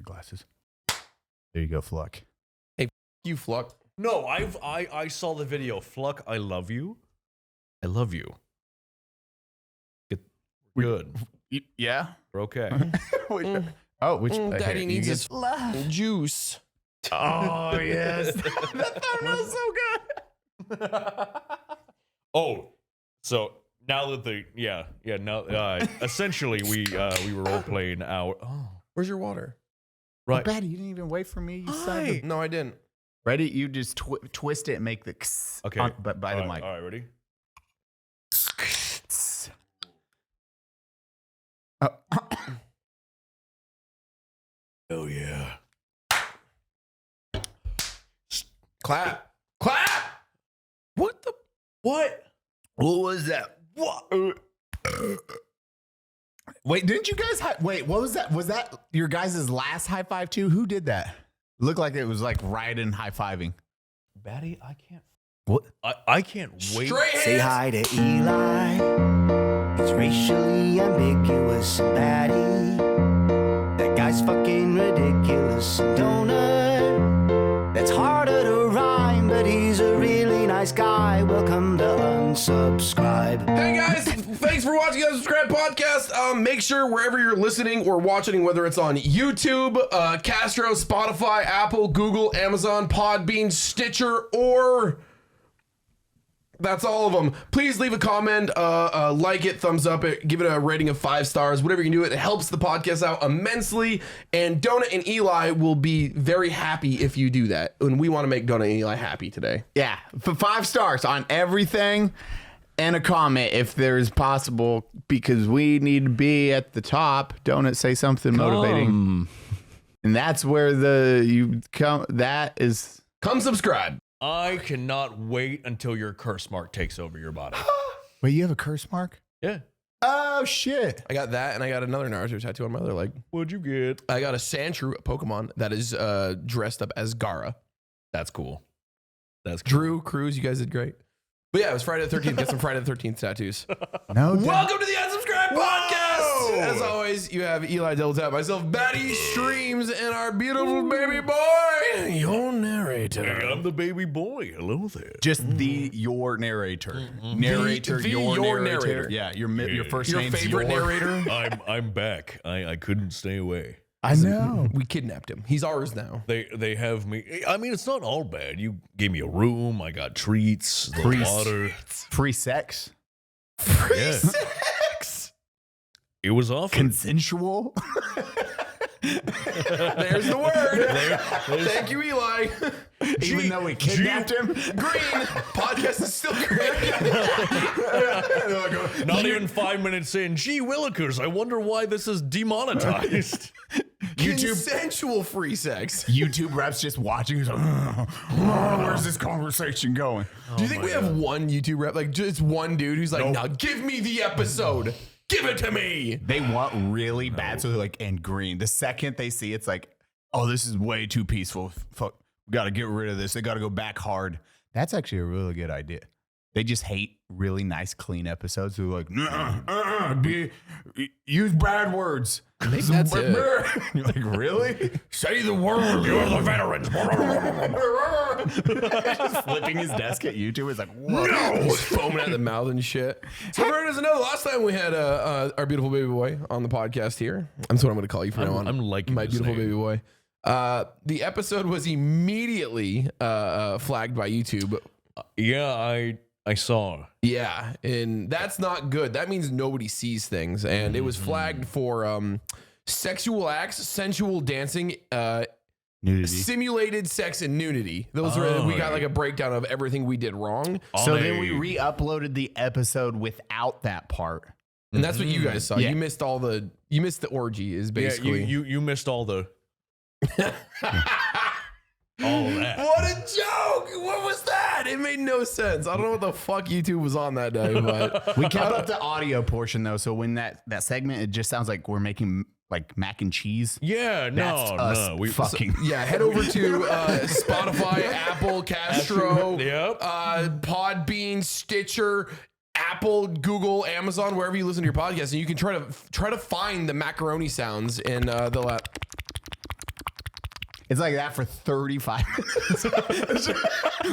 glasses. There you go, Fluck. Hey, you Fluck. No, I saw the video. Fluck, I love you. I love you. Good. Yeah. We're okay. Oh, which Daddy needs his juice. Oh yes, that thumbnail's so good. Oh, so now that essentially we were role playing our. Oh, Where's your water? Right, Baddie, you didn't even wait for me. You son of No, I didn't. Ready? You just twist it and make the okay, but by the mic. All right, ready? Oh yeah. Clap. What the? What? What was that? What? Wait, didn't you guys wait, what was that? Was that your guys' last high five too? Who did that? Looked like it was like Raiden high-fiving. Baddie, I can't. What? I can't wait. Say hi to Eli. It's racially ambiguous, Baddie. That guy's fucking ridiculous. Donut. That's harder to rhyme, but he's a really nice guy. Welcome to Unsubscribe. Hey guys, thanks for watching the Unsubscribe podcast. Make sure wherever you're listening or watching, whether it's on YouTube, Castro, Spotify, Apple, Google, Amazon, Podbean, Stitcher, or that's all of them. Please leave a comment, like it, thumbs up it, give it a rating of 5 stars, whatever you can do. It helps the podcast out immensely. And Donut and Eli will be very happy if you do that. And we want to make Donut and Eli happy today. Yeah, for 5 stars on everything and a comment if there is possible, because we need to be at the top. Donut, say something motivating. And that's where Come subscribe. I cannot wait until your curse mark takes over your body. Wait, you have a curse mark? Yeah. Oh shit. I got that, and I got another Naruto tattoo on my other leg. What'd you get? I got a Sandshrew, a Pokemon that is dressed up as Gaara. That's cool. That's cool. Drew, Cruz, you guys did great. But yeah, it was Friday the 13th. Get some Friday the 13th tattoos. No doubt. Welcome to the Unsubscribe Podcast. As always, you have Eli Double Tap, myself, Baddie Streams, and our beautiful baby boy, your narrator. Hey, I'm the baby boy. Hello there. Just your narrator. Narrator, your narrator. Yeah, your first Your name's favorite narrator. I'm back. I couldn't stay away. I know. We kidnapped him. He's ours now. They have me. I mean, it's not all bad. You gave me a room. I got treats, the water, Free sex. Yeah. Sex. It was awful. Consensual. There's the word. Thank you, Eli. Even though we kidnapped him. Green. Podcast is still green. Not even 5 minutes in. Gee willikers, I wonder why this is demonetized. Consensual free sex. YouTube reps just watching. He's like, where's this conversation going? Do you think we have one YouTube rep, like just one dude who's like, now give me the episode. Give it to me. They want really bad, so they're like, and green. The second they see it's like, oh, this is way too peaceful. Fuck, we got to get rid of this. They got to go back hard. That's actually a really good idea. They just hate really nice, clean episodes. They're like, use bad words. I think that's it. You're like, really? Say the word. You're the veterans. Just flipping his desk at YouTube. It's like, whoa. No! He's foaming at the mouth and shit. So everyone doesn't know, the last time we had our beautiful baby boy on the podcast here. That's what I'm going to call you from now on. I'm liking my this beautiful name. baby boy. The episode was immediately flagged by YouTube. Yeah, I saw. Yeah, and that's not good. That means nobody sees things. And it was flagged for sexual acts, sensual dancing, Nudity. simulated sex, and nudity. Those are, we got like a breakdown of everything we did wrong. So then we re-uploaded the episode without that part. And that's what you guys saw. Yeah. You missed the orgy is basically. Yeah, you missed all the all of that. What a joke! What was that? It made no sense. I don't know what the fuck YouTube was on that day, but We kept up the audio portion though, so when that segment, it just sounds like we're making like mac and cheese. Yeah, That's us no. We fucking. yeah, head over to Spotify, Apple, Castro, Yep. Podbean, Stitcher, Apple, Google, Amazon, wherever you listen to your podcast, and you can try to find the macaroni sounds in the It's like that for 35 minutes.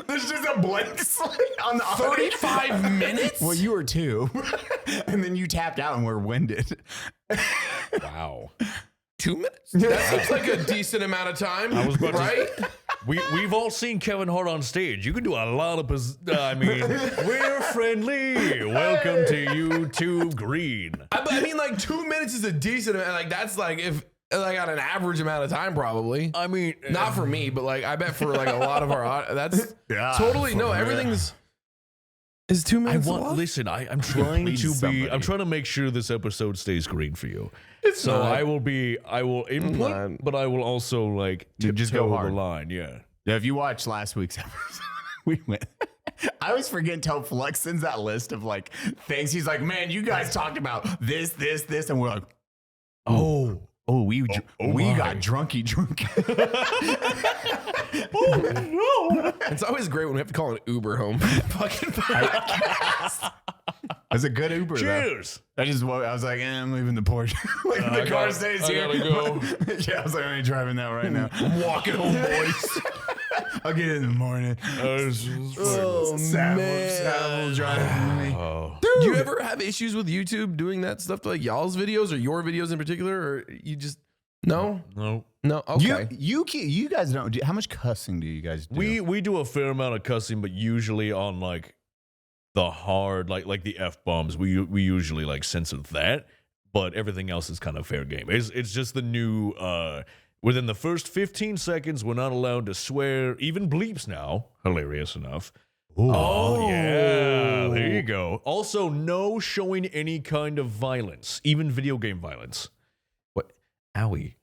There's just a blank slate on the 35 minutes? Well, you were 2. And then you tapped out and were winded. Wow. 2 minutes? That seems like a decent amount of time. I was about right? We've all seen Kevin Hart on stage. You can do a lot of we're friendly. Welcome to YouTube Green. I mean, like 2 minutes is a decent amount. Like that's like if like on an average amount of time, probably. I mean, not for me, but like I bet for like a lot of our that's totally no. Everything's is 2 minutes. Listen, I'm trying I'm trying to make sure this episode stays green for you. I will input, but I will also like just go hard. the line. Yeah. If you watched last week's episode, we went. I always forget until Fluck sends that list of like things. He's like, man, you guys talked about this, and we're like, we got drunky drunk. Oh no! It's always great when we have to call an Uber home. Fucking podcast. It's a good Uber. Cheers. Though. I was like, I'm leaving the Porsche. Like the car stays here. I gotta go. Yeah, I was like, I ain't driving that right now. I'm walking home, boys. I'll get it in the morning. Samuel driving me. Do you ever have issues with YouTube doing that stuff to like y'all's videos or your videos in particular, or you just no? Okay. You guys don't. How much cussing do you guys do? We do a fair amount of cussing, but usually on like the hard, like the F-bombs, we usually like censor that, but everything else is kind of fair game. It's just the new, within the first 15 seconds, we're not allowed to swear, even bleeps now, hilarious enough. Ooh. Oh, yeah, there you go. Also, no showing any kind of violence, even video game violence. What? Owie.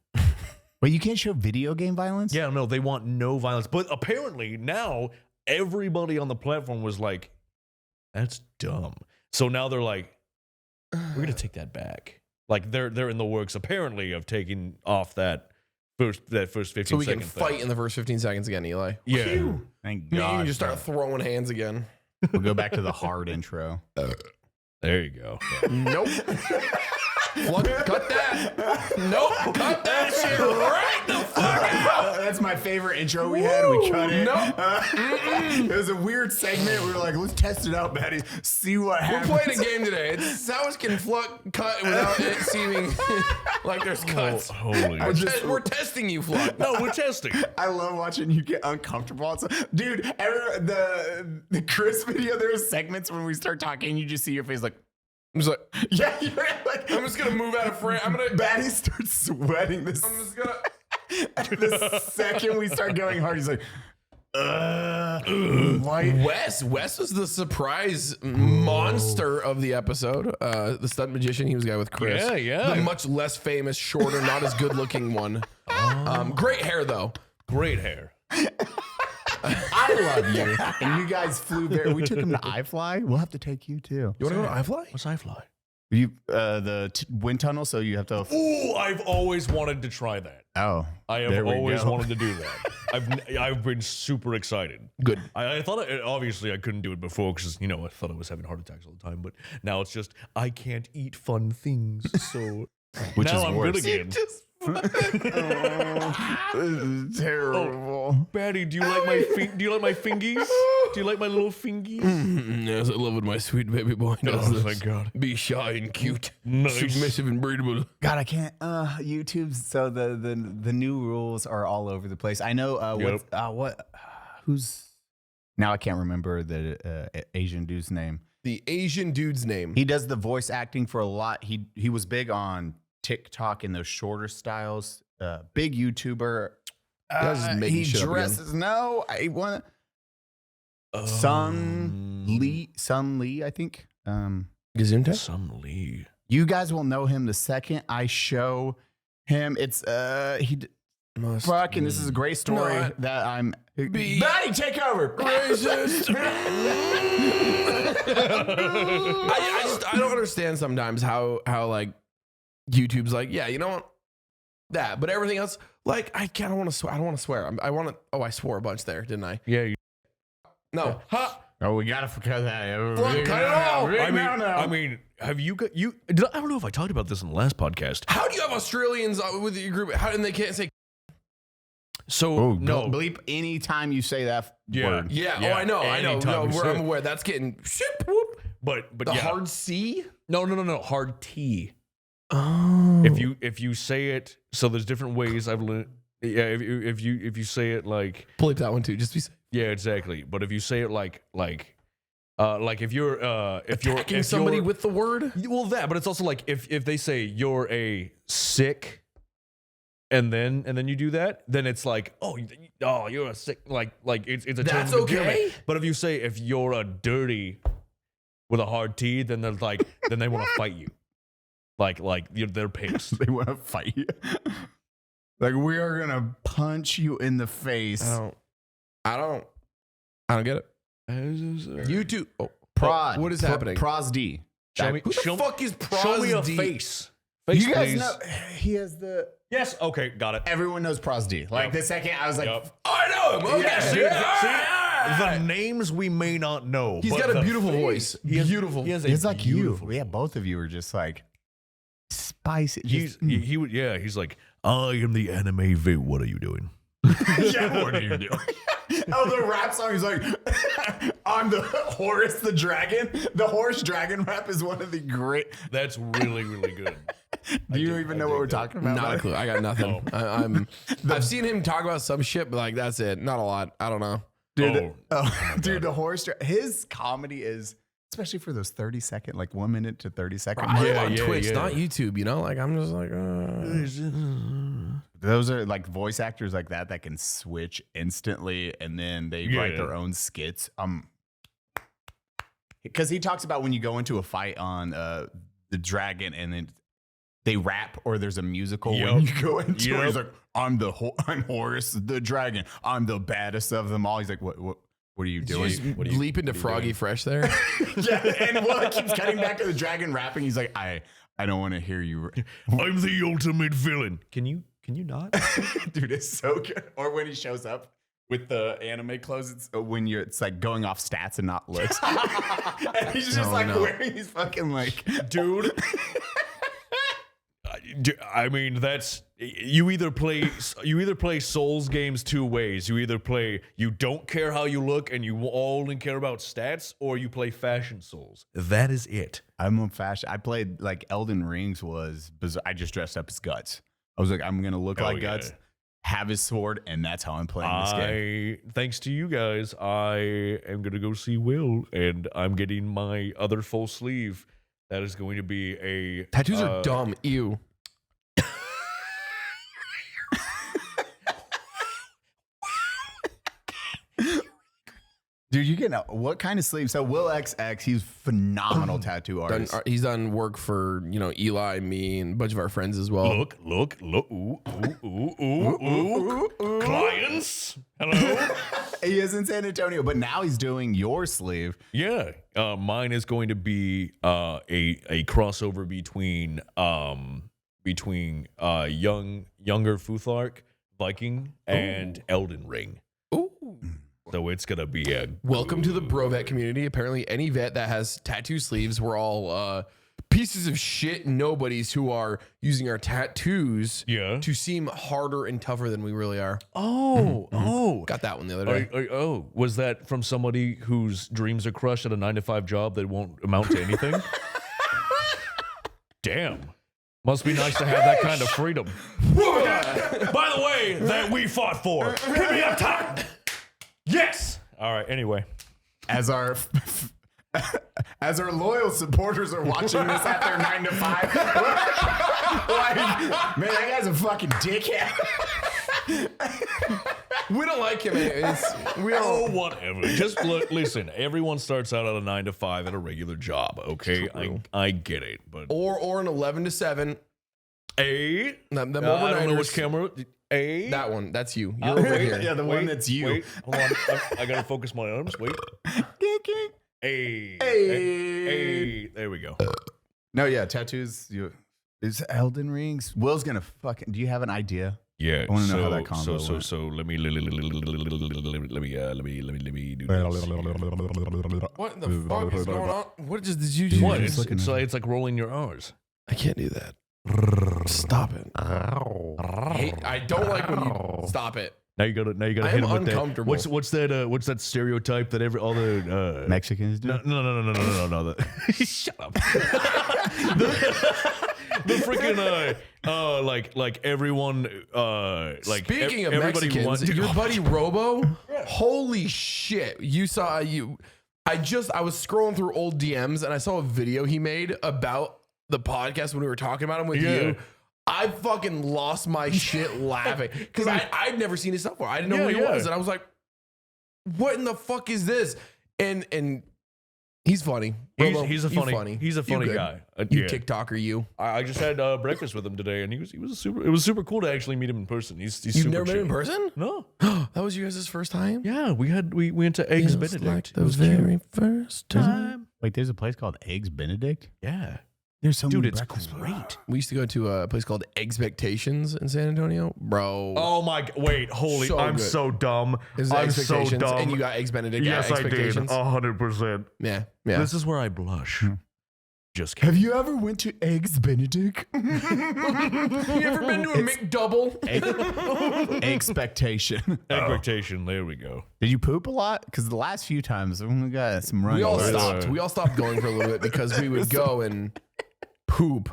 But you can't show video game violence? Yeah, no, they want no violence. But apparently now everybody on the platform was like, that's dumb. So now they're like, we're gonna take that back. Like they're in the works apparently of taking off that first 15 seconds. So we can fight in the first 15 seconds again, Eli. Yeah. Phew. Thank God. You can just start throwing hands again. We'll go back to the hard intro. There you go. Yeah. Nope. Fluck, cut that. Nope. Cut that shit right the fuck out. That's my favorite intro we had. We cut it. Nope. It was a weird segment. We were like, let's test it out, Baddie. See what happens. We're playing a game today. It's how much can Fluck cut without it seeming like there's cuts. Holy. We're testing you, Fluck. No, we're testing. I love watching you get uncomfortable. Dude, the Chris video, there are segments when we start talking, you just see your face like, I'm just like, yeah, you're like, I'm just gonna move out of frame. Baddie starts sweating this. I'm just gonna. The second we start going hard, he's like, white. Wes was the surprise monster of the episode. The stunt magician. He was the guy with Chris. Yeah. The much less famous, shorter, not as good looking one. Great hair though. Great hair. I love you. And you guys flew there. We took him to iFly. We'll have to take you too. You want to go to iFly? What's iFly? You the wind tunnel, so you have to. Ooh, I've always wanted to try that. Oh, I have always wanted to do that. I've been super excited. Good. I thought obviously I couldn't do it before because I thought I was having heart attacks all the time. But now it's just I can't eat fun things, so which now is I'm worse. good again. Terrible. Baddie, do you like my fingies? Do you like my little fingies? Yes, I love it. My sweet baby boy does Oh my God. Be shy and cute, Nice. submissive and breedable. God, I can't. YouTube. So the new rules are all over the place. I know. Who's now? I can't remember the Asian dude's name. The Asian dude's name. He does the voice acting for a lot. He was big on TikTok in those shorter styles. Big YouTuber. He dresses. No, I want Sun Lee, I think. Gesundheit? Some Lee. You guys will know him the second I show him. It's Fuck, and this is a great story that I'm. Baddie, take over. Racist. I don't understand sometimes how like YouTube's like, yeah, you know what? That, but everything else, like, I kind of want to swear. I don't want to swear. I want to. Oh, I swore a bunch there, didn't I? Yeah. No. Ha. Oh, we gotta cut that. Fluck, cut it all. I mean, have you got you? I don't know if I talked about this in the last podcast. How do you have Australians with your group? How and they can't say? So no, bleep anytime you say that word. Yeah. Oh, I know. No, I'm aware. That's getting but the hard C. No. Hard T. Oh. If you say it, so there's different ways I've learned. Yeah. If you say it like bleep that one too, just be safe. Yeah, exactly. But if you say it like if you're attacking somebody with the word, well, that. But it's also like if they say you're a sick. And then you do that, then it's like, oh, you're a sick, like it's a that's term okay. But if you say if you're a dirty with a hard T, then they're like, then they want to fight you, like they're pissed. They want to fight you. Like, we are gonna punch you in the face. I don't get it. YouTube. Oh, Prod. What is happening? Pros D. Show me. Who the fuck is Pros Show me a D? face. You guys please. know he has the. Yes. Okay. Got it. Everyone knows Pros D. Like the second I was like, I know him. Okay. Yeah. The names we may not know. He's but got a the beautiful face, voice. Beautiful. He has a it's like beautiful. you. Yeah, both of you are just like spicy. He would. Yeah. He's like, I am the anime V. What are you doing? Yeah, what are you doing? Oh, the rap song is like, I'm the Horus the Dragon. The Horus Dragon rap is one of the great. That's really, really good. Do you even know what we're talking about? Not a clue. I got nothing. I've seen him talk about some shit, but like that's it. Not a lot. I don't know. Dude, the Horus, his comedy is, especially for those 30-second, like 1 minute to 30-second. On Twitch, not YouTube. You know, like I'm just like. Those are like voice actors like that can switch instantly, and then they write their own skits. Because he talks about when you go into a fight on the dragon, and then they rap, or there's a musical when you go into it. He's like, I'm Horus the Dragon. I'm the baddest of them all. He's like, what are you doing? What are you leap into Froggy Fresh there? Yeah, and it keeps cutting back to the dragon rapping. He's like, I don't want to hear you. I'm the ultimate villain. Can you not? Dude, it's so good. Or when he shows up with the anime clothes, it's it's like going off stats and not looks. And he's just wearing these fucking like, dude. I mean, that's you either play Souls games two ways. You don't care how you look and you only care about stats, or you play fashion Souls. That is it. I'm a fashion. I played like Elden Rings was bizarre. I just dressed up as Guts. I was like, I'm gonna look like Guts, have his sword, and that's how I'm playing this game. Thanks to you guys, I am gonna go see Will, and I'm getting my other full sleeve. That is going to be a tattoos are dumb. Ew. Dude, you get what kind of sleeve? So Will XX, he's phenomenal tattoo artist. He's done work for Eli, me, and a bunch of our friends as well. Look! Ooh! Clients, hello. He is in San Antonio, but now he's doing your sleeve. Yeah, mine is going to be a crossover between younger Futhark, Viking, and Elden Ring. Ooh. So it's gonna be a welcome to the bro vet community. Apparently, any vet that has tattoo sleeves, we're all pieces of shit nobodies who are using our tattoos to seem harder and tougher than we really are. Oh, got that one the other day. Was that from somebody whose dreams are crushed at a 9-to-5 job that won't amount to anything? Damn. Must be nice to have that kind of freedom. By the way, that we fought for. Give me a time. Yes. All right. Anyway, as our loyal supporters are watching this at their 9 to 5, like, man, that guy's a fucking dickhead. We don't like him. Whatever. Just listen. Everyone starts out at a 9 to 5 at a regular job. Okay, I get it, but or an 11 to 7. I don't know which camera. That one. That's you. You're over here. Yeah, the one that's you. Wait, hold on. I gotta focus my arms. Wait. Hey. There we go. No, yeah, tattoos. It's Elden Rings. Will's gonna fucking. Do you have an idea? Yeah. I want to know how that combo went. So let me do this. What the fuck is going on? What did you do? What? It's like rolling your R's. I can't do that. Stop it. I don't like when you stop it. Now you gotta I hit am him with that. uncomfortable. What's that stereotype that all the Mexicans do. no. Shut up. the freaking like everyone like Speaking of everybody Mexicans, wants your buddy Robo, holy shit! I was scrolling through old DMs and I saw a video he made about the podcast when we were talking about him with you. I fucking lost my shit laughing because I'd never seen his stuff before. I didn't know who he was, and I was like, "What in the fuck is this?" And he's funny. Robo, he's a funny guy. You TikToker, you. I just had breakfast with him today, and it was super cool to actually meet him in person. He's You've super never met him in chill. person? No. That was you guys' first time? Yeah, we went to Eggs Benedict. Like It the was cute. very first time. Wait, there's a place called Eggs Benedict. Yeah, There's so dude, many it's breakfast great. spots. We used to go to a place called Expectations in San Antonio, bro. Oh my! Wait, holy! So I'm good. so dumb. Is I'm so Expectations, dumb. and you got Eggs Benedict. Yes, at I did. Expectations. 100%. Yeah, yeah. This is where I blush. Just kidding. Have you ever went to Eggs Benedict? You ever been to a McDouble? Expectation. Expectation. There we go. Did you poop a lot? Because the last few times we got some running. We all alerts. stopped. We all stopped going for a little bit because we would go and poop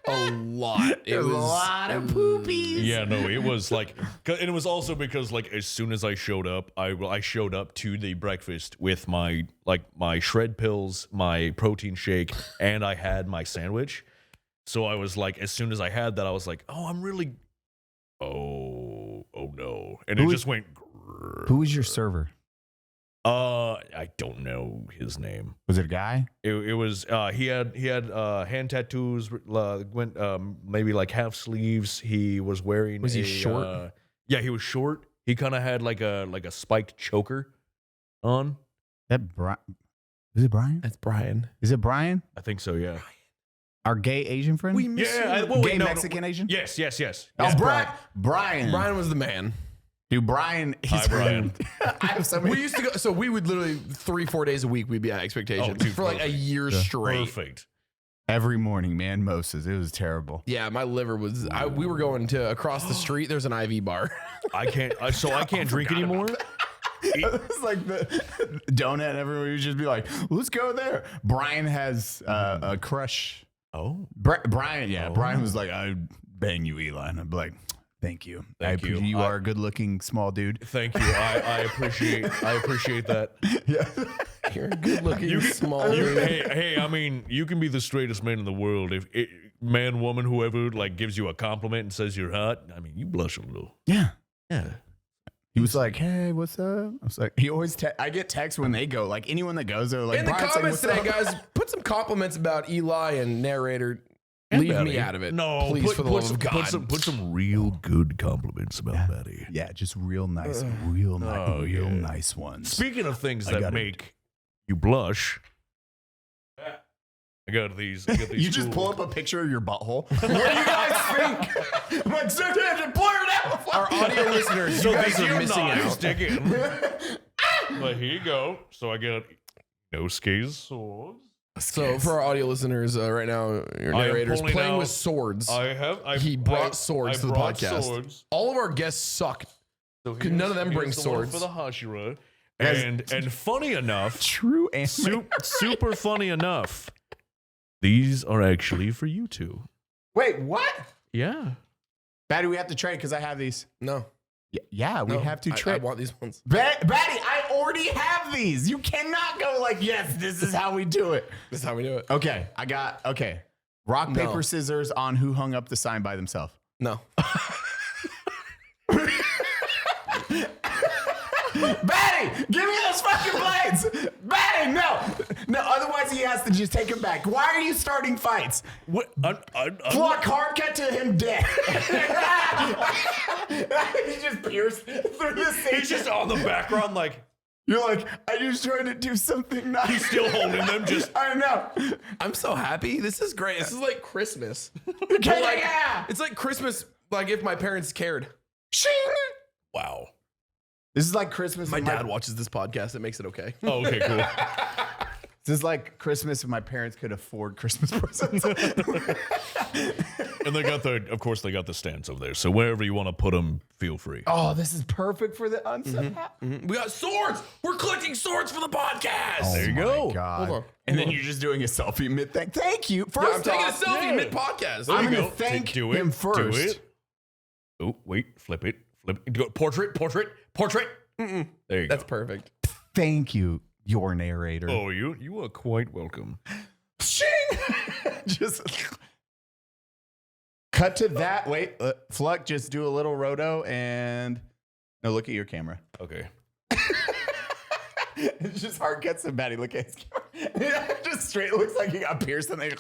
a lot. It was a lot of poopies. Yeah, no, it was like, and it was also because like as soon as I showed up, I showed up to the breakfast with my shred pills, my protein shake, and I had my sandwich. So I was like, as soon as I had that, I was like, oh, I'm really, oh no, and it just went. Who was your server? I don't know his name. Was it a guy? It was he had hand tattoos, went maybe like half sleeves. He was wearing. Was he short? Yeah, he was short. He kind of had like a spiked choker on. That Brian? Is it Brian? That's Brian. Is it Brian? I think so. Yeah. Our gay Asian friend? We miss you. Gay Mexican Asian? Yes. Oh, Brian. Brian was the man. Dude, Brian. Hi, Brian. I have so many. We used to go. So we would literally 3-4 days a week. We'd be at Expectations Oh, dude, for like a year straight. Perfect. Every morning, man. Moses. It was terrible. Yeah, my liver was. We were going to across the street. There's an IV bar. I can't drink anymore. It's like the donut. Everyone would just be like, "Let's go there." Brian has a crush. Oh, Brian. Yeah, Brian was like, "I'd bang you, Eli," and I'd be like, "Thank you. Thank you. You are a good-looking small dude." thank you. I appreciate that. Yeah. You're a good-looking small You, dude. hey, I mean, you can be the straightest man in the world. If man, woman, whoever, like gives you a compliment and says you're hot, I mean, you blush a little. Yeah. Yeah. He was like, "Hey, what's up?" I was like, he always. I get texts when they go. Like anyone that goes, they're like, In the "Brian's comments saying, today, what's up?" guys, put some compliments about Eli and Narrator. And Leave Baddie. me out of it. No, please, for the love of God. Put some real good compliments about Baddie. Yeah, just real nice, nice ones. Speaking of things I that got it. make you blush, I got these. You just pull up a picture of your butthole. What do you guys think? I'm like, "Sir, blur it out." Our audio listeners, you guys are missing out. Stick in. But here you go. So I got no skis swords. So for our audio listeners, right now, your I am narrator's pulling playing out- with swords. He brought swords to the brought podcast. Swords. All of our guests suck. So Could none of them bring here's the one swords? for the Hashira. Guys- And funny enough, True anime. super funny enough, these are actually for you two. Wait, what? Yeah. Baddie, we have to trade because I have these. No, Yeah, we no, have to I trade. want these ones. Baddie, I already have these. You cannot go like, "Yes, this is how we do it." This is how we do it. Okay, rock, No. paper, scissors on who hung up the sign by themselves. No. Baddie, give me those fucking blades. Baddie, no. Otherwise he has to just take them back. Why are you starting fights? What? Fluck, hard cut to him dead. He just pierced through the seat. He's just on the background, like You're like, "I just trying to do something nice." he's still holding them. Just I know. I'm so happy. This is great. This is like Christmas. Okay, Like, yeah. It's like Christmas, like if my parents cared. Shing. wow. This is like Christmas. My when dad watches this podcast. It makes it okay. Oh, okay, cool. This is like Christmas if my parents could afford Christmas presents. And they got of course, they got the stands over there. So wherever you want to put them, feel free. Oh, this is perfect for the unsub hat. We got swords. We're collecting swords for the podcast. There you my go. God. Hold on. And then you're just doing a selfie mid thing. Thank you. First I'm taking a off, selfie mid-podcast. I'm There you going to go. thank Do him it. first. Do it. Oh, wait. Flip it. Go, portrait. There you That's go. perfect. Thank you, your narrator. Oh, you are quite welcome. Shing! Just cut to that. Wait, Fluck, just do a little roto and no, look at your camera. Okay. It's just hard cuts to Baddie. Look at his camera. Just straight. It looks like he got pierced and they.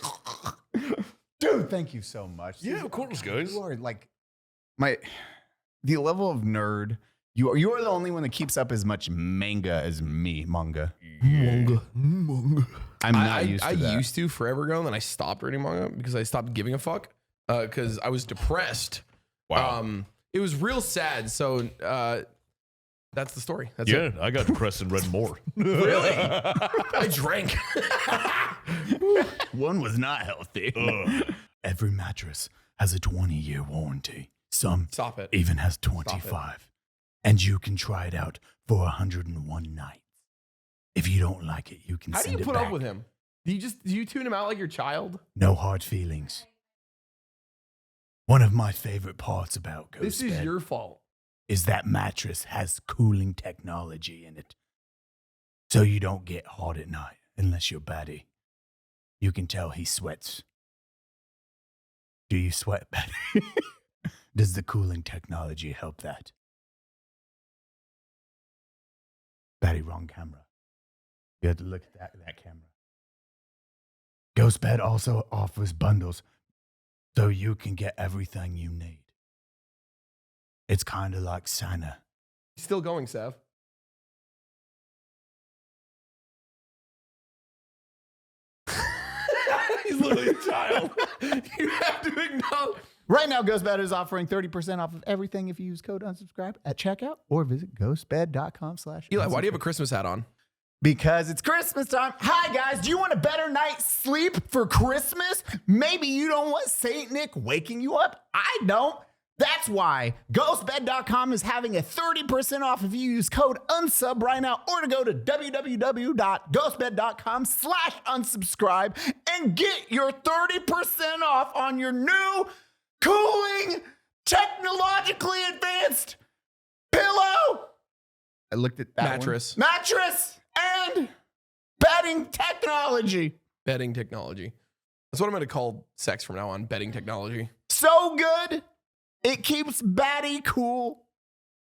Dude, thank you so much. Yeah, of course, guys. You are like the level of nerd. You are the only one that keeps up as much manga as me. Manga. Yeah. I'm not used to that. I used to forever ago, and then I stopped reading manga because I stopped giving a fuck because I was depressed. Wow. It was real sad. So that's the story. That's Yeah, it. I got depressed and read more. Really? I drank. One was not healthy. Every mattress has a 20-year warranty. Some Stop it. even has 25. And you can try it out for 101 nights. If you don't like it, you can How do send you it put back. up with him? Do you tune him out like your child? No hard feelings. One of my favorite parts about This is GhostBed your fault. is that mattress has cooling technology in it. So you don't get hot at night unless you're Baddie. You can tell he sweats. Do you sweat, Baddie? Does the cooling technology help that? Baddie, wrong camera. You have to look at that camera. GhostBed also offers bundles so you can get everything you need. It's kind of like Santa. Still going, Sav. He's literally a child. You have to acknowledge. Right now, GhostBed is offering 30% off of everything if you use code unsubscribe at checkout or visit ghostbed.com/. Eli, why do you have a Christmas hat on? Because it's Christmas time. Hi, guys. Do you want a better night's sleep for Christmas? Maybe you don't want Saint Nick waking you up. I don't. That's why ghostbed.com is having a 30% off if you use code unsub right now, or to go to www.ghostbed.com/unsubscribe and get your 30% off on your new cooling, technologically advanced pillow. I looked at that Mattress. one. Mattress and bedding technology. Bedding technology. That's what I'm going to call sex from now on. Bedding technology. So good. It keeps Baddie cool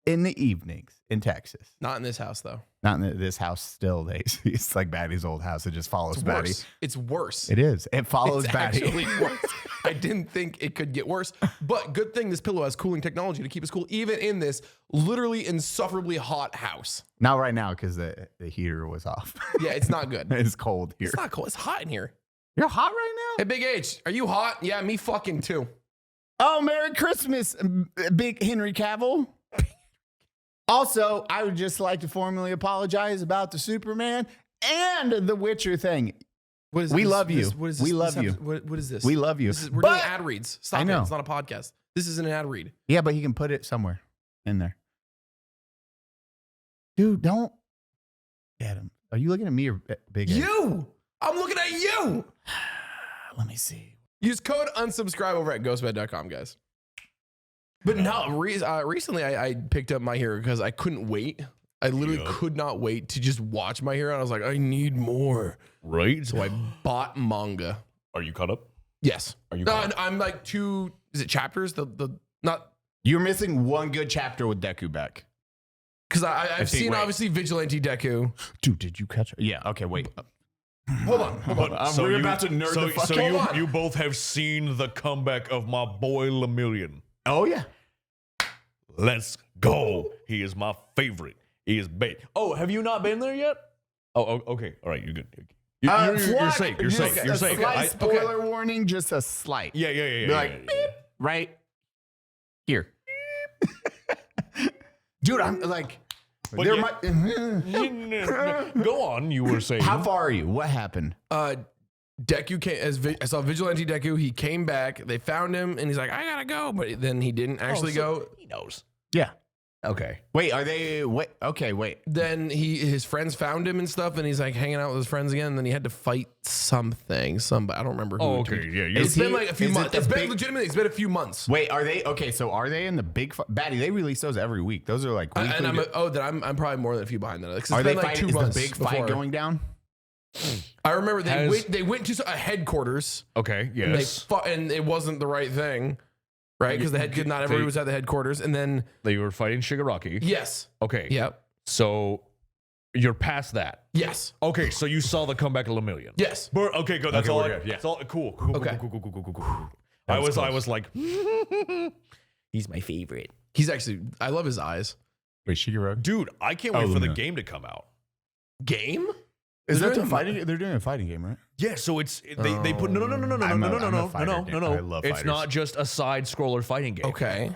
in the evenings in Texas. Not in this house, though. Not in this house still. It's like Baddie's old house. It just follows It's Baddie. worse. It's worse. It is. It follows It's Baddie. actually worse. I didn't think it could get worse, but good thing this pillow has cooling technology to keep us cool, even in this literally insufferably hot house. Not right now because the heater was off. Yeah, it's not good. It's cold here. It's not cold. It's hot in here. You're hot right Hey, now? Big H, are you hot? Yeah, me fucking too. Oh, Merry Christmas, Big Henry Cavill. Also, I would just like to formally apologize about the Superman and the Witcher thing. What is We this? love you. What is We this? love you. What is this? We love you. We're doing ad reads. Stop I know. it. It's not a podcast. This isn't an ad read. Yeah, but he can put it somewhere in there. Dude, don't get him. Are you looking at me or Big A? You! I'm looking at you! Let me see. Use code unsubscribe over at ghostbed.com, guys. But no, recently I picked up My Hero because I couldn't wait. I literally could not wait to just watch My Hero. And I was like, I need more. Right? So I bought manga. Are you caught up? Yes. Are you No, caught up? I'm like is it chapters? Not, You're missing one good chapter with Deku back. because I've see, seen wait. obviously Vigilante Deku. Dude, did you catch it? Yeah, okay, wait. Hold on. We're about to nerd the fuck So out. you both have seen the comeback of my boy Lemillion. Oh, yeah. Let's go. He is my favorite. He is bait. Oh, have you not been there yet? Oh, okay. All right, you're good. You're safe. You're safe. Just You're a safe. slight spoiler warning, just a slight. Yeah. Be like, beep, right here. Dude, I'm like, But there yeah. might. Go on. You were saying. How far are you? What happened? Deku came I saw Vigilante Deku. He came back. They found him, and he's like, "I gotta go," but then he didn't actually go. He knows. Yeah. Okay. Wait, are they? Wait. Okay, wait. Then his friends found him and stuff, and he's like hanging out with his friends again. And then he had to fight something. Somebody I don't remember who. Oh, okay. Yeah. It's Is been he- like a few is it months. the It's been big- legitimately. It's been a few months. Wait, are they okay? So are they in the big Baddie? They release those every week. Those are like weekly. And I'm probably more than a few behind that. It's are been they like fighting? 2 Is months the big before. fight going down? I remember Has- they went to a headquarters. Okay. And they Yes. fought, and it wasn't the right thing, right? Because not everybody was at the headquarters. And then They were fighting Shigaraki. yes, Okay. yep, So you're past that. yes, Okay. So you saw the comeback of Lemillion. yes. But, okay. Good. That's Okay, all. we're good, yeah. That's all. Cool. Cool. Okay. Cool. That I was was close. like, he's my favorite. He's actually. I love his eyes. Wait, Shigeru? Dude, I can't Oh, wait for the no. game to come out. Game? Is They're that the doing- fighting? They're doing a fighting game, right? Yeah, so it's they put no. I'm a fighter. I love It's fighters. not just a side scroller fighting game. Okay.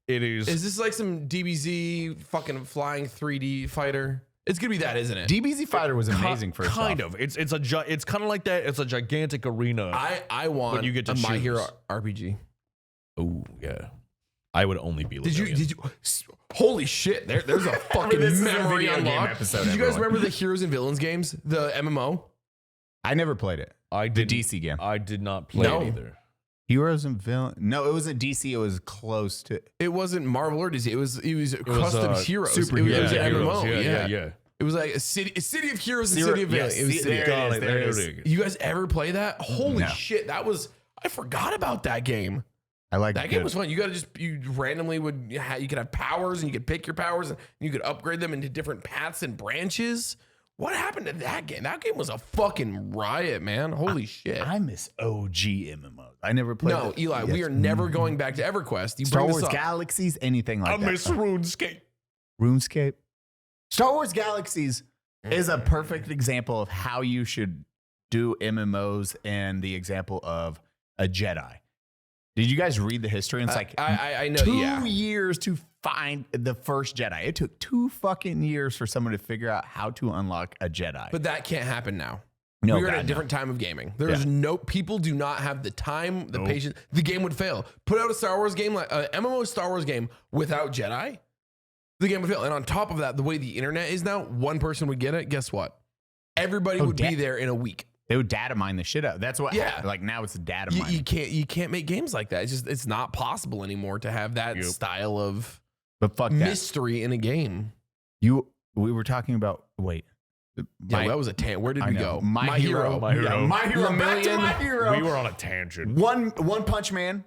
It is. Is this like some DBZ fucking flying 3D fighter? It's gonna be that, isn't it? DBZ Fighter was amazing for kind of. It's kind of like that. It's a gigantic arena. I want When you get to a My choose. Hero RPG. Oh yeah. I would only be. Did you? Lemillion. Holy shit! There's a fucking This is a memory video game unlocked. episode, Did you guys everyone. remember the Heroes and Villains games, the MMO? I never played it. I The did. DC game. I did not play No. it either. Heroes and Villains. No, it wasn't DC. It was close to. It wasn't Marvel or DC. It was Custom Heroes. It superhero was an heroes. MMO. Yeah. It was like a city of heroes and Zero- city of villains. yes, It was see, city there of- it is, there it is. You guys ever play that? Holy No. shit! I forgot about that game. I like That game was fun. You randomly you could have powers and you could pick your powers and you could upgrade them into different paths and branches. What happened to that game? That game was a fucking riot, man. Holy shit. I miss OG MMOs. I never played. No, it. Eli, Yes. we are never going back to EverQuest. You Star bring Wars this up. Galaxies, anything like I that. miss RuneScape. RuneScape. Star Wars Galaxies is a perfect example of how you should do MMOs and the example of a Jedi. Did you guys read the history? It's like I know, 2 yeah. years to find the first Jedi. It took 2 fucking years for someone to figure out how to unlock a Jedi. But that can't happen now. No, We're in God, a no. different time of gaming. There's people do not have the time, the patience. The game would fail. Put out a Star Wars game, like a MMO Star Wars game without Jedi, the game would fail. And on top of that, the way the internet is now, one person would get it. Guess what? Everybody would be there in a week. They would data mine the shit out. That's what. Yeah. Like now it's data You, mining. you can't make games like that. It's not possible anymore to have that style of But fuck that. mystery in a game. We were talking about. Wait. Yeah, that was a Where did I we know. go? My Hero. My Hero. Yeah, My Hero. Back to Lemillion. My Hero. We were on a tangent. One Punch Man.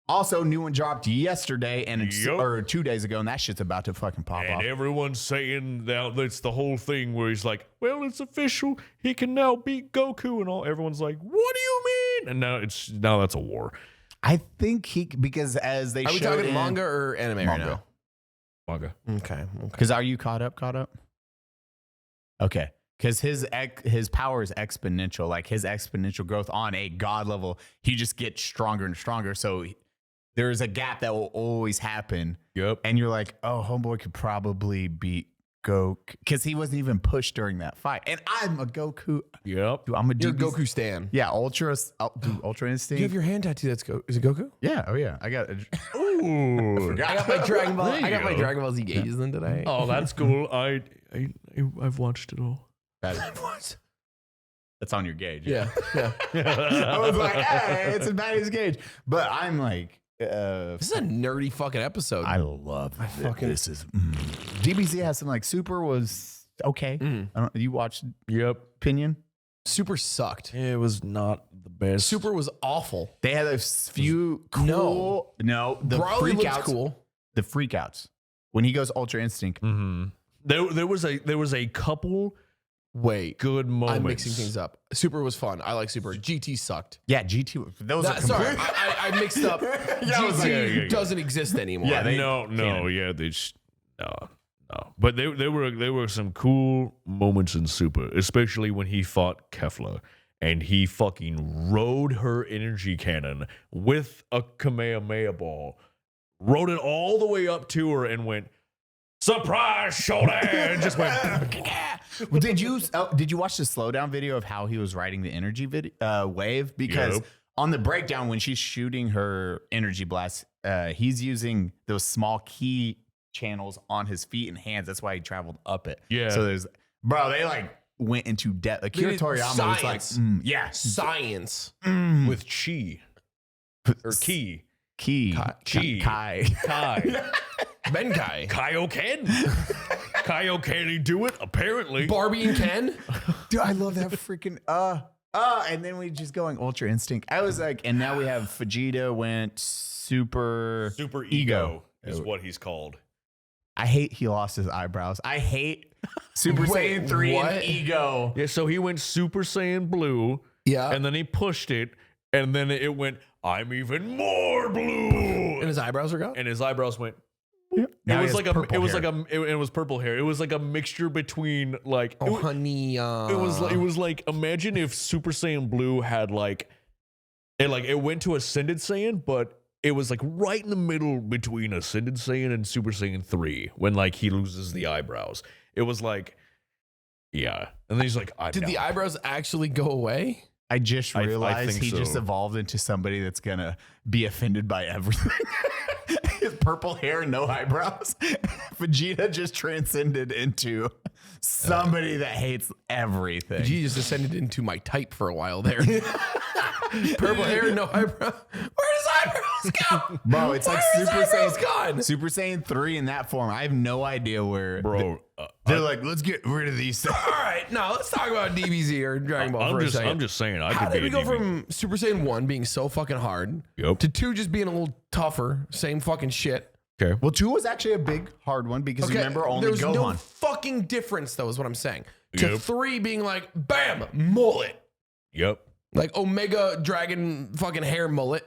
Also, new one dropped yesterday and Yup. or 2 days ago, and that shit's about to fucking pop And off. everyone's saying that it's the whole thing where he's like, well, it's official. He can now beat Goku and all. Everyone's like, what do you mean? And now that's a war. I think because as they Are we showed talking manga or anime right now? Manga. Okay. Because are you caught up? Okay. Because his power is exponential, like his exponential growth on a god level. He just gets stronger and stronger. So there's a gap that will always happen. Yep. And you're like, oh, homeboy could probably beat Goku because he wasn't even pushed during that fight. And I'm a Goku. Yep. Dude, I'm a You're a DBZ. Goku stan. Yeah, Ultra Instinct. You have your hand tattoo. That's is it Goku? Yeah. Oh yeah. I got. Ooh. I got my Dragon Ball. There you I got my go. Dragon Ball Z gauges in today. Oh, that's cool. I've watched it all. What? That's on your gauge. Yeah. Yeah. I was like, hey, it's a Baddie's gauge. But I'm like, This is a nerdy fucking episode. I love this. Is DBZ has some like Super was okay. I don't. You watched Yep. Opinion? Super sucked. It was not the best. Super was awful. They had a few cool. No, the Brawly freak looks outs. cool. The freak outs when he goes Ultra Instinct. Mm-hmm. There was a couple Wait, good moments. I'm mixing things up. Super was fun. I like Super. GT sucked. Yeah, GT. Those are Sorry, complete. I mixed up. Yeah, I was GT like, doesn't exist anymore. Yeah, they- no, can't. yeah, they just no. But there were some cool moments in Super, especially when he fought Kefla and he fucking rode her energy cannon with a Kamehameha ball, rode it all the way up to her and went, surprise shoulder, and just went. Did you watch the slowdown video of how he was riding the energy wave? Because on the breakdown, when she's shooting her energy blast, he's using those small key channels on his feet and hands. That's why he traveled up it. Yeah. So they like went into depth. Like Akira Toriyama was like, science with chi or ki. Kai. Benkai. Kaioken. Kaioken, he do it? Apparently. Barbie and Ken. Dude, I love that freaking and then we just going Ultra Instinct. I was like, and now we have Vegeta went super ego is what he's called. I hate he lost his eyebrows. I hate Super Saiyan 3 and Ego. Yeah, so he went Super Saiyan Blue. Yeah. And then he pushed it, and then it went, I'm even more blue. And his eyebrows are gone? And his eyebrows went. Yep. It was like it was purple hair. It was like a mixture between like honey. It was like imagine if Super Saiyan Blue had it went to Ascended Saiyan, but it was like right in the middle between Ascended Saiyan and Super Saiyan 3 when like he loses the eyebrows. It was like, yeah. And then he's like, did the eyebrows actually go away? I just realized think he so. just evolved into somebody that's gonna be offended by everything. His purple hair and no eyebrows. Vegeta just transcended into somebody that hates everything. Vegeta just ascended into my type for a while there. Purple hair, no eyebrow. Where does eyebrows go? Bro, it's like gone? Super Saiyan 3 in that form. I have no idea where. bro. They're like, let's get rid of these things. All right, now let's talk about DBZ or Dragon Ball for a second. I'm just saying, How did we go from Super Saiyan 1 being so fucking hard to 2 just being a little tougher, same fucking shit? Okay. Well, 2 was actually a big, hard one because remember only there's Gohan. no fucking difference, though, is what I'm saying. To Yep. 3 being like, bam, mullet. Yep. Like Omega Dragon fucking hair mullet.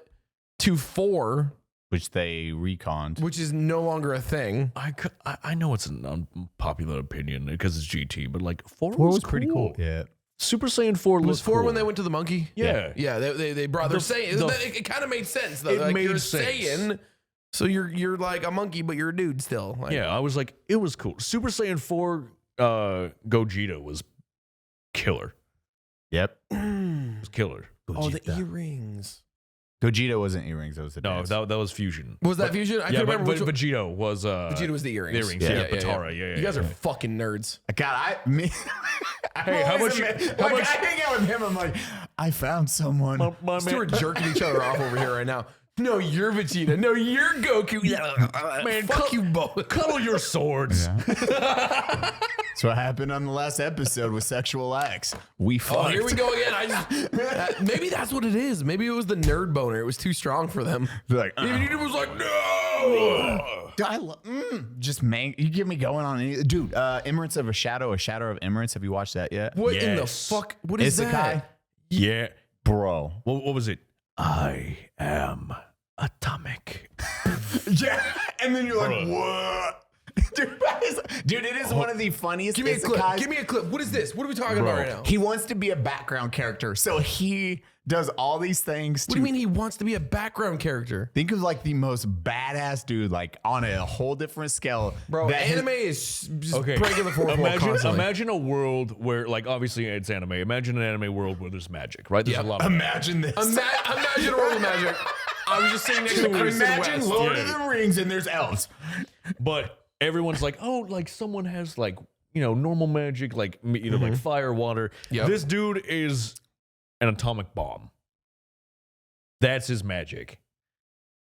To 4, which they reconned. which is no longer a thing. I know it's an unpopular opinion because it's GT, but like 4 4 was was pretty cool. Yeah. Super Saiyan 4 Was 4 cool. when they went to the monkey? Yeah. Yeah, they brought their Saiyan. It kind of made sense, though. It Like, made you're sense. Saiyan, so you're like a monkey, but you're a dude still. Like, Yeah, I was like, it was cool. Super Saiyan 4 Gogeta was killer. Yep. It was killer. Oh, the earrings. Gogeta wasn't earrings. That was the No, dance. that was fusion. Was that fusion? I Yeah, can't but remember which one. Vegeta was Vegeta was the earrings. the earrings. Yeah, yeah. Patara. Yeah. You guys are fucking nerds. God, Hey, how about you- how about I hang out with him. I'm like, I found someone. my We're man. jerking each other off over here right now. No, you're Vegeta. No, you're Goku. Man, fuck you both. Cuddle your swords. That's what happened on the last episode with sexual acts. We fucked. Oh, here we go again. Maybe that's what it is. Maybe it was the nerd boner. It was too strong for them. They're like, Vegeta was like, no. Dude, just you get me going on any dude. Emerence of a Shadow of Emerence. Have you watched that yet? What in the Yes. fuck? What is Isekai? that? Yeah. Bro. What was it? I am atomic. Yeah. And then you're like, what? Dude, it is one of the funniest. Give me a clip. isekais. Give me a clip. What is this? What are we talking about right now? He wants to be a background character, so he does all these things. What do you mean he wants to be a background character? Think of like the most badass dude, like on a whole different scale. Bro, that anime is just breaking the fourth wall constantly. Imagine a world where, like, obviously it's anime. Imagine an anime world where there's magic, right? There's a lot of Imagine this. Imagine a world of magic. I was just sitting next to Kristen Imagine West. Lord of the Rings and there's elves. But everyone's like, oh, like someone has like, you know, normal magic, like either like fire, water. Yep. This dude is an atomic bomb. That's his magic.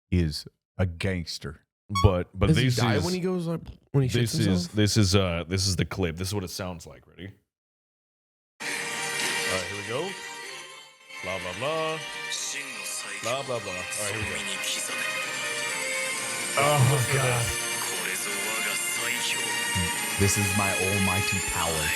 He is a gangster. But Does this he die is when he goes like when he shits himself? this is the clip. This is what it sounds like. Ready? All right, here we go. Blah blah blah. Blah blah blah. All right, here we go. Oh god. This is my almighty power.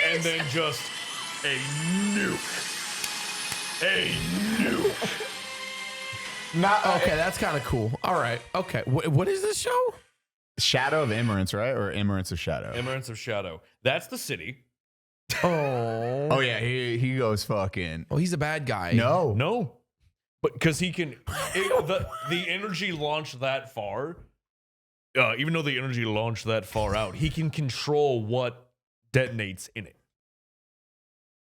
And then just a nuke. A nuke. Not Okay, that's kind of cool. All right. Okay. What is this show? Shadow of Emerence, right? Or Emerence of Shadow? Emerence of Shadow. That's the city. Oh. Oh yeah, he goes fucking. Oh, he's a bad guy. No. No. But because he can, the energy launched that far. Even though the energy launched that far out, he can control what detonates in it.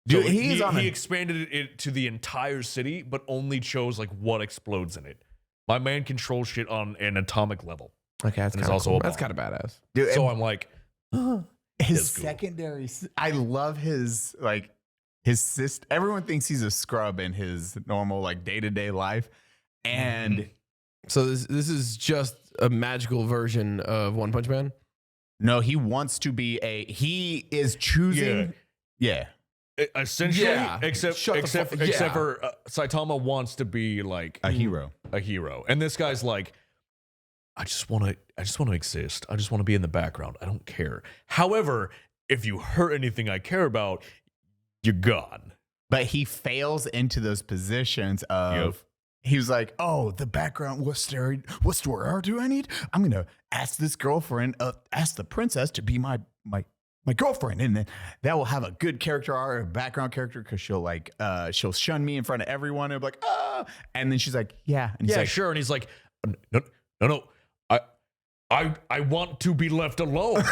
Dude, So he expanded it to the entire city, but only chose like what explodes in it. My man controls shit on an atomic level. Okay, that's And it's kind of also cool. a That's bomb. kind of badass. Dude, So I'm like, his cool. secondary. I love his like his sister. Everyone thinks he's a scrub in his normal like day-to-day life, and So this is just a magical version of One Punch Man. no, he wants to be a. He is choosing. Yeah. essentially, Yeah. except Shut the except fuck- except yeah. for Saitama wants to be like A hero. a hero, and this guy's like, I just want to exist. I just want to be in the background. I don't care. However, if you hurt anything I care about, you're gone. But he fails into those positions of. Yep. He was like, "Oh, the background. What story do I need? I'm gonna ask this girlfriend, ask the princess to be my girlfriend, and then that will have a good character arc, a background character, because she'll shun me in front of everyone. And be like, ah, and then she's like, yeah, and he's Yeah, like, sure. And he's like, no. I want to be left alone.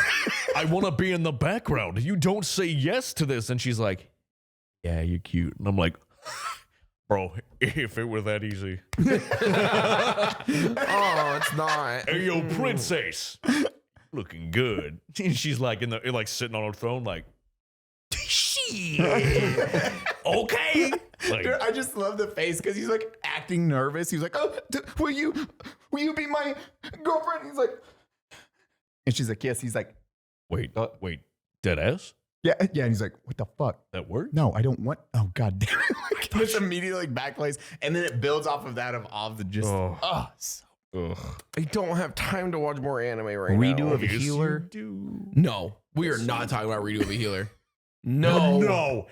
I want to be in the background. You don't say yes to this. And she's like, yeah, you're cute. And I'm like, bro, if it were that easy. Oh, it's not. Hey, yo, princess. Looking good. And she's like like sitting on her throne, like, shit. Okay. Like, Dude, I just love the face because he's like acting nervous. He's like, "Oh, will you be my girlfriend?" He's like, and she's like, "Yes." He's like, wait, dead ass? "Yeah." And he's like, "What the fuck? That word? No, I don't want." Oh God damn it! Like, this immediately like backplays, and then it builds off of that of all the just. Oh. So Ugh. I don't have time to watch more anime right redo now. of a Yes, healer. you do. No, we are not talking about redo of a healer. No. No.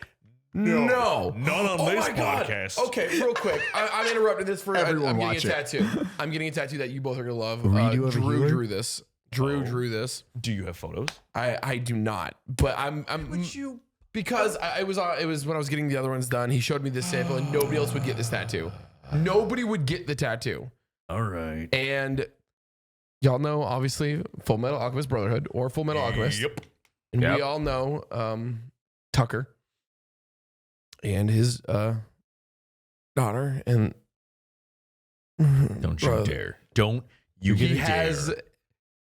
No. Not on Oh this my God. podcast. Okay, real quick. I'm interrupting this for Everyone I'm watch getting a it. tattoo. I'm getting a tattoo that you both are gonna love. Redo of a Drew healer? drew this. Drew Oh. drew this. Do you have photos? I do not, but I'm because it was when I was getting the other ones done. He showed me this sample, and nobody else would get this tattoo. Nobody would get the tattoo, All right. and y'all know obviously Full Metal Alchemist Brotherhood or Full Metal Alchemist. Yep. And Yep. we all know Tucker and his daughter and Don't you brother. dare. Don't you dare.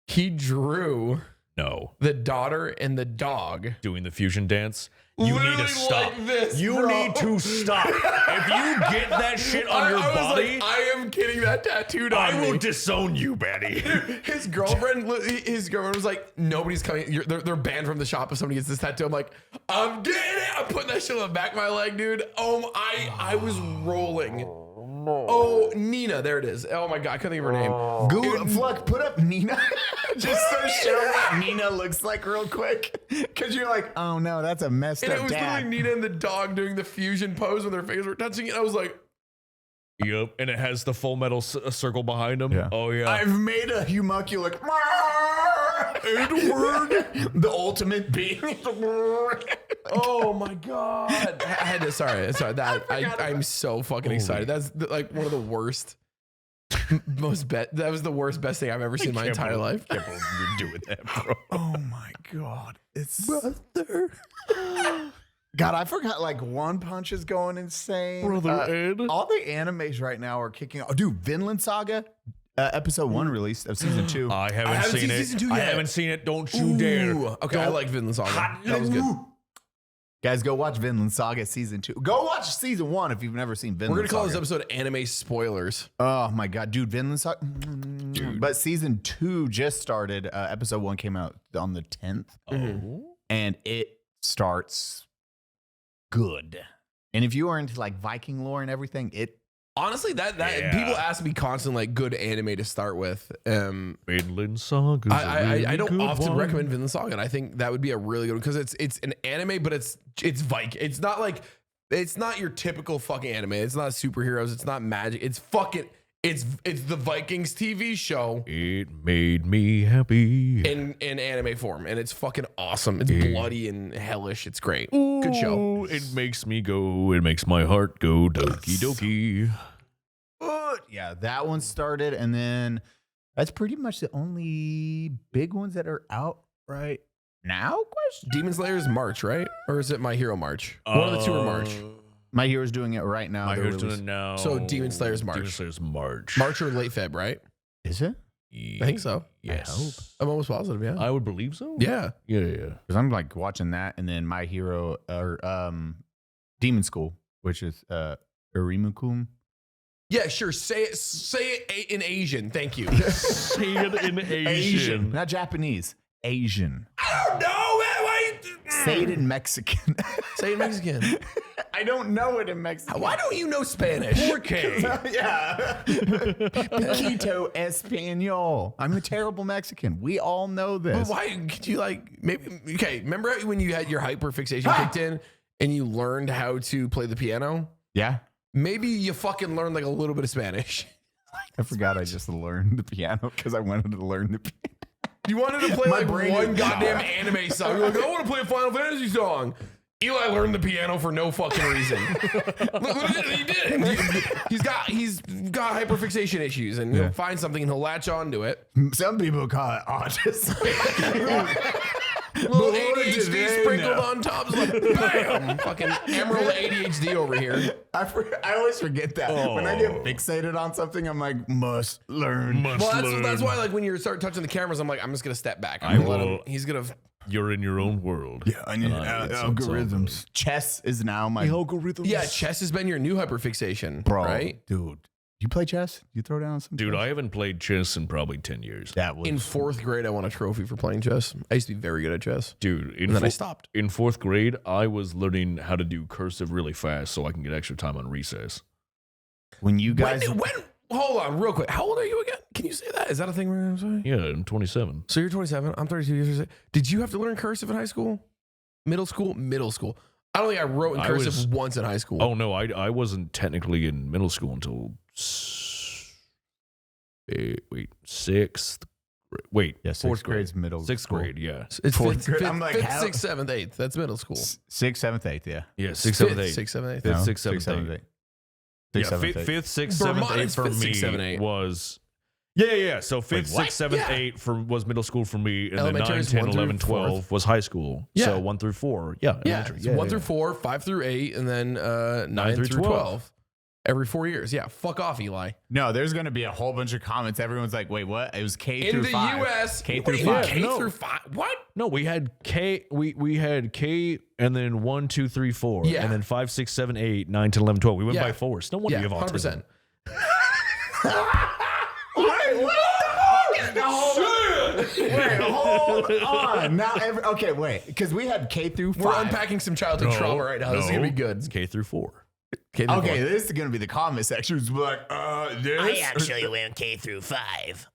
He drew No. the daughter and the dog. Doing the fusion dance. You need Literally to stop. like this, you bro. need to stop. If you get that shit on your I was body, like, I am getting that tattooed on I will me. disown you, Baddie. His girlfriend was like, nobody's coming. They're banned from the shop if somebody gets this tattoo. I'm like, I'm getting it. I'm putting that shit on the back of my leg, dude. I was rolling. Oh, Nina, there it is. Oh my God, I couldn't think of her name. Google Fluck, put up Nina just to show what Nina looks like real quick. Because you're like, oh no, that's a messed And up it was dad. literally Nina and the dog doing the fusion pose when their faces were touching it. I was like, Yep. And it has the full metal circle behind him. Yeah. Oh, yeah. I've made a homunculus. Edward, the ultimate being. oh my God. I had to, sorry. That I'm so fucking excited. That's like one of the worst, that was the best thing I've ever seen in my entire life. I can't believe you're doing that, bro. Oh my God. It's brother. God, I forgot like One Punch is going insane. Brother Ed. All the animes right now are kicking off. Oh, dude, Vinland Saga, episode 1 released of season 2. I haven't haven't seen seen it. season 2 I yet. haven't seen it. Don't you dare. Okay, I like Vinland Saga. That was good. Guys, go watch Vinland Saga season 2. Go watch season 1 if you've never seen Vinland We're gonna call Saga. this episode anime spoilers. Oh my God, dude, Vinland Saga. Dude. But season 2 just started. Episode 1 came out on the 10th. Oh. And it starts good. And if you are into like Viking lore and everything, it Honestly, that Yeah. people ask me constantly like good anime to start with. Vinland Saga. I don't often recommend Vinland Saga, and I think that would be a really good one because it's an anime, but it's Viking. It's not like it's not your typical fucking anime. It's not superheroes. It's not magic. It's fucking it's the Vikings TV show It made me happy. in anime form, and it's fucking awesome. It's bloody and hellish. It's great. Good show. It makes me go. It makes my heart go doki doki. Yeah, that one started, and then that's pretty much the only big ones that are out right now. Question. Demon Slayer is March, right? Or is it My Hero March? One of the two are March. My Hero's doing it right now. My They're Hero's doing releasing- it now. So Demon Slayer's March. Demon Slayer's March. March or late Feb, right? Is it? I think so. Yes. I'm almost positive, yeah. I would believe so. Yeah. Yeah. Because I'm like watching that, and then My Hero or Demon School, which is Urimukum. Yeah, sure. Say it in Asian. Thank you. Say it in Asian. Not Japanese. Asian. I don't know, man. Why Say it in Mexican. Say it in Mexican. I don't know it in Mexican. Why don't you know Spanish? 4K. Yeah. Poquito Espanol. I'm a terrible Mexican. We all know this. Why could you maybe okay, remember when you had your hyperfixation kicked in and you learned how to play the piano? Yeah. Maybe you fucking learned like a little bit of Spanish. I forgot I just learned the piano because I wanted to learn the piano. You wanted to play My like brain one is- goddamn anime song. You're like, I want to play a Final Fantasy song. Eli learned the piano for no fucking reason. Look, he did it. He's got hyperfixation issues, and he'll find something and he'll latch onto it. Some people call it autism. Little But what did ADHD they sprinkled know? on top. It's like, bam! Fucking Emerald ADHD over here. I always forget that. When I get fixated on something, I'm like, must learn. Well, that's why, like, when you start touching the cameras, I'm like, I'm just gonna step back. I I'm gonna let will- him. He's gonna. You're in your own world. Yeah, I need algorithms. Chess is now my Algorithms. Yeah, chess has been your new hyperfixation, bro. right? Dude, you play chess? You throw down some Dude, chess? I haven't played chess in probably 10 years. That was In fourth grade, I won a trophy for playing chess. I used to be very good at chess, Dude, and then I stopped. in fourth grade, I was learning how to do cursive really fast so I can get extra time on recess. when you guys. When? Hold on, real quick. How old are you again? Can you say that? Is that a thing we're gonna say? Yeah, I'm 27. So you're 27. I'm 32 years old. Did you have to learn cursive in high school? Middle school? Middle school. I don't think I wrote in I cursive was- once in high school. Oh, no, I wasn't technically in middle school until sixth. Wait, Yeah, fourth sixth grade. grade's middle. Sixth school. grade, yeah. It's Fourth fifth, grade. fifth, I'm like, fifth, how- sixth, seventh, eighth. That's middle school. Sixth, seventh, eighth, yeah. Yeah, sixth, seventh, Fifth, eighth. sixth, seventh, eighth. Fifth, No, sixth, seventh, eighth. Sixth, Yeah, seventh, eighth. fifth, sixth, For seventh, mine, eighth it's for fifth, me sixth, seven, eight. was... Yeah. So fifth, what? sixth, seventh, Yeah. eighth was middle school for me, and then Elementary 9, is 10, 1 through 11, 12 fourth. was high school. Yeah. So 1 through 4. Yeah, Yeah, elementary. it's 1 through 4, 5 through 8, and then 9 through 12. Every 4 years. Yeah, fuck off, Eli. No, there's going to be a whole bunch of comments. Everyone's like, wait, what? It was K In through the 5. U.S. K through Wait, 5. K No. through 5. What? No, we had K. We had K, and then 1, 2, 3, 4, Yeah. and then 5, 6, 7, 8, 9, 10, 11, 12. We went Yeah. by fours. No wonder Yeah, you have autism. 100%. Wait, hold on. Now, okay, wait. Because we had K through 5. We're unpacking some childhood trauma right now. This is going to be good. It's K through 4. K through Okay, 4. this is going to be the comment section. It's like, this. I actually went K through 5.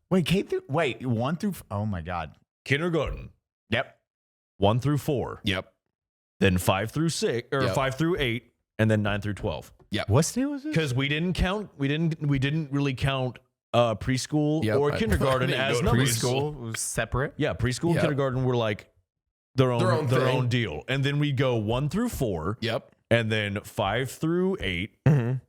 Wait, 1 through. Oh my God. Kindergarten, Yep. 1 through 4, Yep. then 5 through 6, or Yep. 5 through 8, and then 9 through 12. What state was this? Because we didn't count. We didn't really count preschool Yep, or I kindergarten didn't as go to numbers. Preschool was separate. Yeah, preschool and Yep. kindergarten were like their Their own thing. deal. And then we go 1 through 4, Yep. and then 5 through 8, Mhm.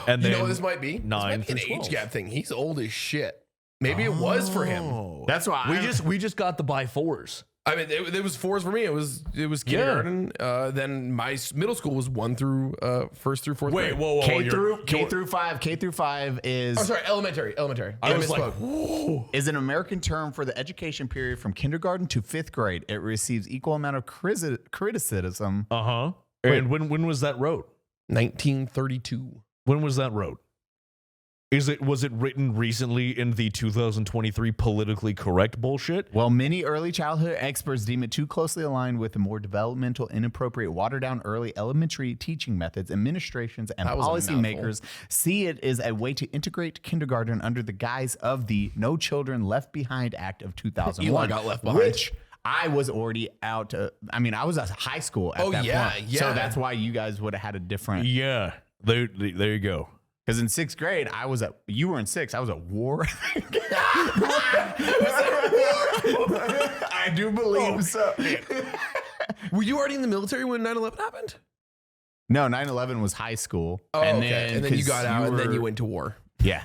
and You then know what this might be? This 9 might be an through 12. age gap thing. He's old as shit. Maybe it was for him. Oh. That's why we just got the by fours. I mean, it was 4s for me. It was kindergarten. Then my middle school was 1 through 1st through 4th grade. whoa, K through 5. K through 5 is Oh, sorry, elementary. I was like, misspoke. is an American term for the education period from kindergarten to 5th grade. It receives equal amount of criticism. And when was that wrote? 1932. When was that wrote? Was it written recently in the 2023 politically correct bullshit? Well, many early childhood experts deem it too closely aligned with the more developmental, inappropriate, watered-down early elementary teaching methods. Administrations and That was a policymakers see it as a way to integrate kindergarten under the guise of the No Children Left Behind Act of 2001. Eli got left behind. Which I was already out. I was at high school at that point. yeah. So that's why you guys would have had a different. Yeah, there you go. Because in 6th grade, you were in 6th. I was at war. I do believe so. Were you already in the military when 9/11 happened? No, 9/11 was high school. Oh, okay. And then you got out, and then you went to war. Yeah.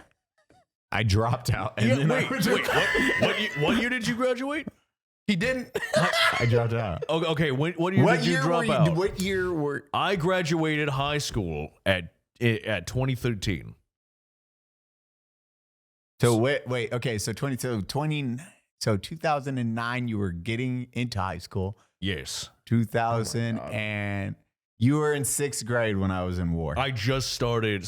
I dropped out. And then Wait, what year did you graduate? He didn't. I dropped out. Oh, okay, what year did you drop out? What year were... I graduated high school at 2013. So wait. Okay, so 2009, you were getting into high school. Yes. 2000 and you were in 6th grade when I was in war. I just started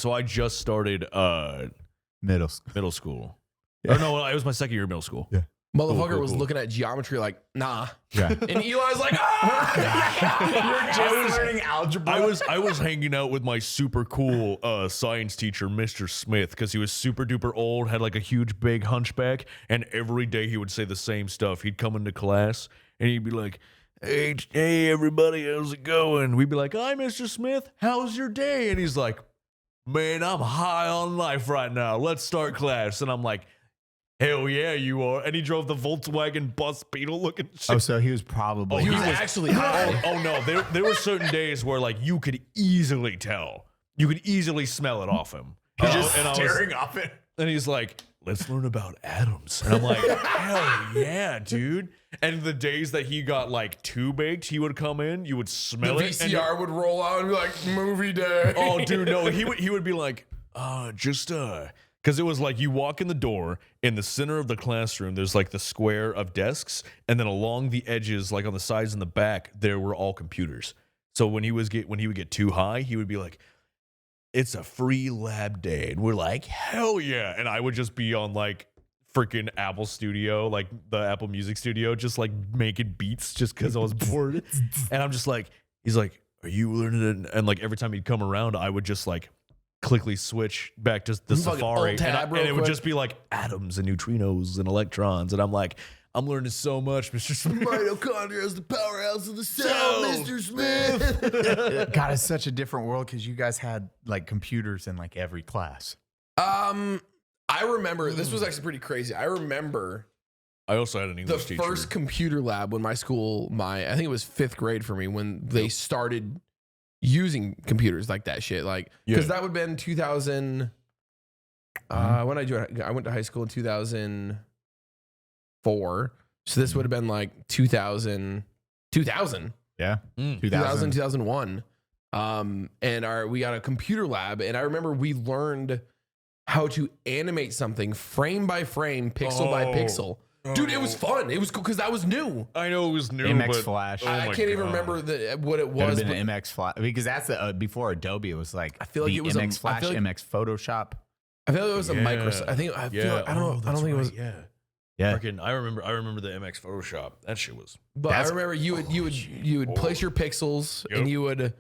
Middle school. middle school. Yeah. Or no, it was my second year of middle school. Yeah. Motherfucker Cool. was looking at geometry like, nah. Yeah. And Eli's like, ah! I was learning algebra. I was hanging out with my super cool science teacher, Mr. Smith, because he was super duper old, had like a huge big hunchback, and every day he would say the same stuff. He'd come into class and he'd be like, hey everybody, how's it going? We'd be like, hi Mr. Smith, how's your day? And he's like, man, I'm high on life right now. Let's start class. And I'm like, hell yeah, you are. And he drove the Volkswagen bus Beetle looking shit. Oh, so he was probably... He was actually high. Oh no, there were certain days where like you could easily tell. You could easily smell it off him. just And I was- staring off it. And he's like, let's learn about atoms. And I'm like, hell yeah, dude. And the days that he got like too baked, he would come in, you would The smell it. And VCR would roll out and be like, movie day. oh, dude, no. He would be like, because it was like you walk in the door, in the center of the classroom, there's like the square of desks, and then along the edges, like on the sides and the back, there were all computers. So when he would get too high, he would be like, it's a free lab day. And we're like, hell yeah. And I would just be on like freaking Apple Studio, like the Apple Music Studio, just like making beats just because I was bored. And I'm just like, he's like, are you learning it? And like every time he'd come around, I would just like quickly switch back to the Fucking Safari. alt tab And real it would quick. just be like atoms and neutrinos and electrons. And I'm like, I'm learning so much, Mr. Smith. Mitochondria is the powerhouse of the cell, Mr. Smith. God, it's such a different world because you guys had like computers in like every class. I remember, this was actually pretty crazy. I remember I also had an the English teacher. first computer lab when my school, I think it was 5th grade for me, when they started using computers like that shit. Like, because that would have been 2000. When I went to high school in 2004. So this would have been like 2000. Yeah. 2000, 2001. And we got a computer lab, and I remember we learned how to animate something frame by frame, pixel by pixel. Dude, it was fun. It was cool because that was new. I know it was new, MX but Flash. I my can't even God. remember what it It would was. have But been an MX Flash because that's the before Adobe. It was like I feel like the it was MX I Flash, feel like- MX Photoshop. I feel like it was a Microsoft. I feel like, I don't think it was. Yeah. Yeah, Freaking, I remember the MX Photoshop. That shit was. But I remember you would place your pixels and you would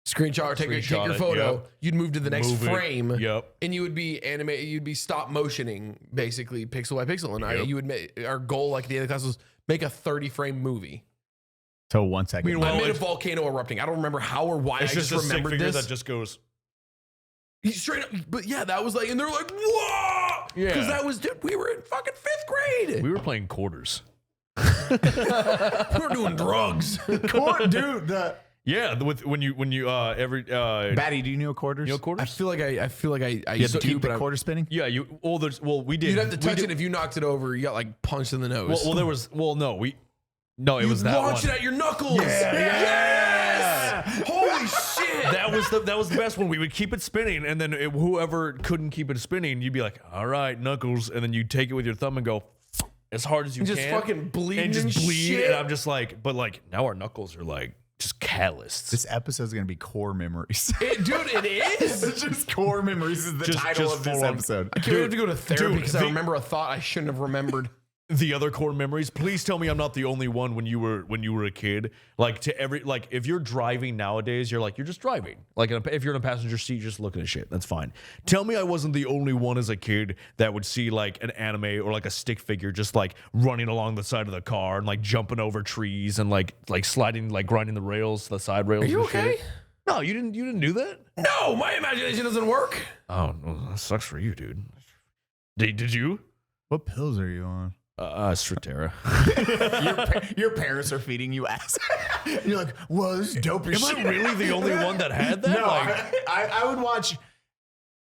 screenshot or take your Screenshot it, photo. yep. You'd move to the next Move it, frame. Yep. And you would be animated. You'd be stop motioning basically pixel by pixel. And Yep. you would make our goal, like at the end of the class, was make a 30-frame movie. so 1 second. Meanwhile, I made a it's- volcano erupting. I don't remember how or why. It's I just just a stick remembered figure this. that just goes. Straight up, but yeah, that was like, and they're like, whoa, Yeah. because that was, dude, we were in fucking 5th grade. We were playing quarters. We were doing drugs. Dude, the Yeah, when you every Baddie, do you know quarters? you know I quarters. feel like I You have used to to, keep but the quarter spinning. Yeah, we did. you'd have to touch we it. did- If you knocked it over, you got like punched in the nose. Well, there was. Well, no, it was that launch one. it at your knuckles. Yes! Holy shit. That was the best one. We would keep it spinning, and then whoever couldn't keep it spinning, you'd be like, "All right, knuckles," and then you take it with your thumb and go as hard as you Just can, fucking bleeding and just and bleed. shit. And I'm just like, but like now our knuckles are like just calloused. This episode's gonna be core memories. Dude, it is. It's just core memories is the Just- title just of this full on- episode. I can't wait to go to therapy dude, because I the- remember a thought I shouldn't have remembered. The other core memories. Please tell me I'm not the only one when you were a kid. Like if you're driving nowadays, you're just driving. Like if you're in a passenger seat, you're just looking at shit. That's fine. Tell me I wasn't the only one as a kid that would see like an anime or like a stick figure just like running along the side of the car and like jumping over trees and like sliding, like grinding the rails, the side rails. Are you and okay? shit. No, you didn't do that. No, my imagination doesn't work. Oh, well, that sucks for you, dude. Did you? What pills are you on? Stratera. Your parents are feeding you ass. You're like, whoa, this is dope as Am shit. I really the only one that had that? No, Like, I would watch.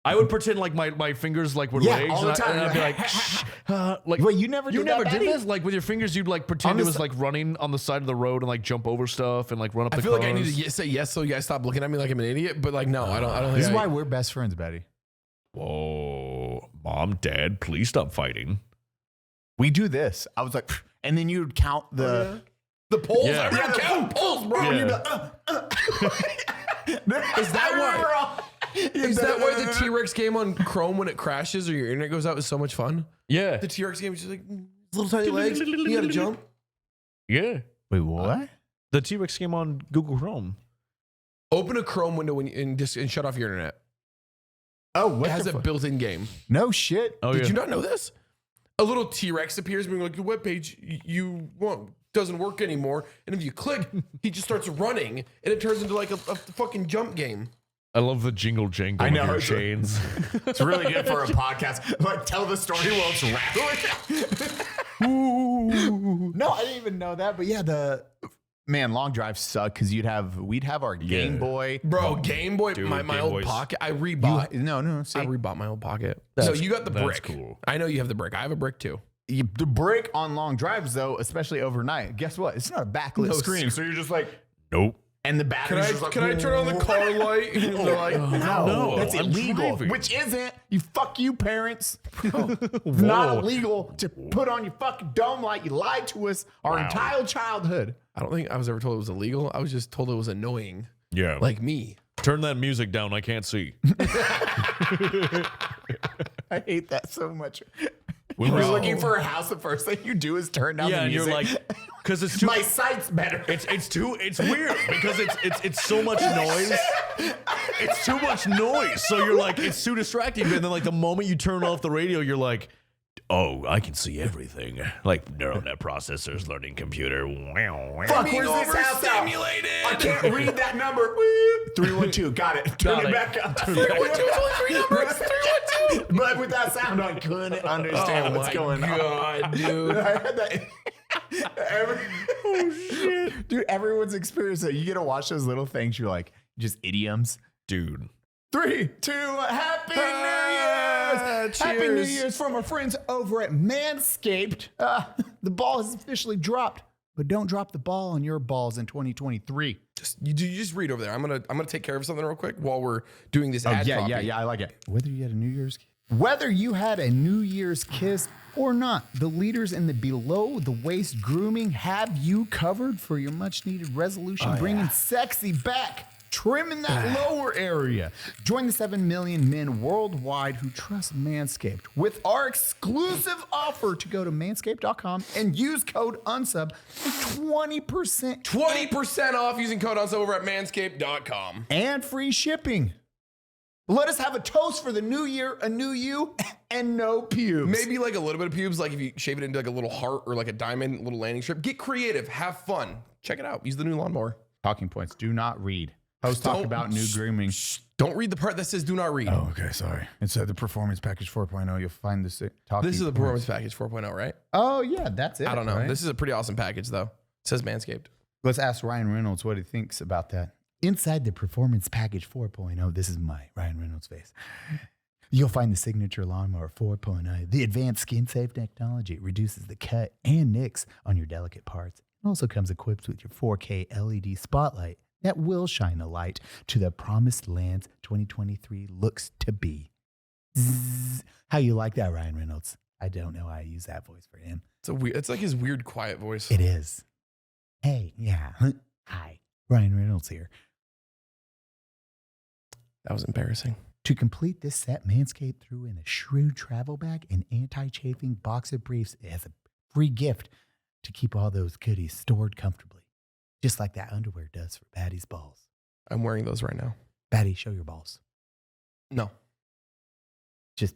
I would pretend like my fingers like were Yeah, legs, all the time. and I'd be like, shh, like. Wait, you never did that, did Baddie? this? Like with your fingers, you'd like pretend it was like running on the side of the road and like jump over stuff and like run up the I feel cars. like I need to say yes so you guys stop looking at me like I'm an idiot. But like, no, I don't think This is I- why we're best friends, Baddie. Whoa, Mom, Dad, please stop fighting. We do this. I was like, and then you'd count the. the polls. Yeah. I don't count polls, bro. Yeah. You'd be like, Is that why? Is that why the T-Rex game on Chrome when it crashes or your internet goes out is so much fun? Yeah, The T-Rex game is just like little tiny legs. You gotta jump. yeah. Wait, what? The T-Rex game on Google Chrome. Open a Chrome window when and shut off your internet. Oh, what It has the a fuck? built-in game. No shit. Oh, Did yeah. you not know this? A little T-Rex appears being like the webpage you want doesn't work anymore. And if you click, he just starts running and it turns into like a fucking jump game. I love the jingle jangle I know, of your it's- chains. It's really good for a podcast. Like, tell the story while it's rattling. No, I didn't even know that. But yeah, long drives suck because we'd have our Game Yeah. Boy. Bro, Game Boy, Dude, my Game old Boys. Pocket. I rebought. No, see, I rebought my old Pocket. So you got the that's brick. cool. I know you have the brick. I have a brick too. the brick on long drives though, especially overnight. Guess what? It's not a backlit No screen, so you're just like, Nope. and the battery's just like, Can I turn on the car light? And they're like, No, that's I'm illegal. driving. Which isn't. You fuck you, parents. It's not Whoa. illegal to put on your fucking dome light. You lied to us our Wow. entire childhood. I don't think I was ever told it was illegal. I was just told it was annoying. Yeah. Like me. turn that music down. I can't see. I hate that so much. When When we're you're looking for a house, the first thing you do is turn down yeah, the and music. you're like, because it's too. my sight's better. It's weird because it's so much noise. It's too much noise. So you're like, it's too distracting. And then like the moment you turn off the radio, you're like, oh, I can see everything. Like neural net processors, learning computer. Fuck, where's this house out? I can't read that number. 312, got it. Turn it back up. 312 is only 3 numbers. 312. But with that sound, I couldn't understand what's going on. Dude. I had that. Oh shit, dude! Everyone's experienced it. You get to watch those little things. You're like, just idioms. Dude. 3, 2, Happy New Year's! Happy New cheers. Year's from our friends over at Manscaped. The ball has officially dropped, but don't drop the ball on your balls in 2023. You just read over there. I'm gonna take care of something real quick while we're doing this ad copy. I like it. Whether you had a New Year's kiss or not, the leaders in the below the waist grooming have you covered for your much needed resolution, bringing sexy back. Trimming that lower area. Join the 7 million men worldwide who trust Manscaped with our exclusive offer to go to manscaped.com and use code UNSUB for 20% 20% off using code UNSUB over at manscaped.com. and free shipping. Let us have a toast for the new year, a new you, and no pubes. Maybe like a little bit of pubes, like if you shave it into like a little heart or like a diamond, little landing strip. Get creative, have fun. Check it out. Use the new lawnmower. Talking points. Do not read. Host talk Don't- about new grooming. Don't read the part that says do not read. Oh, okay. Sorry. It's the Performance Package 4.0. You'll find this. This is the Performance Package 4.0, right? Oh, yeah. That's it. I don't know. right? This is a pretty awesome package, though. It says Manscaped. Let's ask Ryan Reynolds what he thinks about that. Inside the Performance Package 4.0, this is my Ryan Reynolds face. You'll find the signature lawnmower 4.0. The advanced skin-safe technology reduces the cut and nicks on your delicate parts. It also comes equipped with your 4K LED spotlight that will shine a light to the promised lands 2023 looks to be. Zzz. How you like that, Ryan Reynolds? I don't know how I use that voice for him. It's like his weird, quiet voice. It is. Hey, yeah. Hi, Ryan Reynolds here. That was embarrassing. To complete this set, Manscaped threw in a shrewd travel bag and anti-chafing boxer briefs as a free gift to keep all those goodies stored comfortably. Just like that underwear does for Baddie's balls. I'm wearing those right now. Baddie, show your balls. No, Just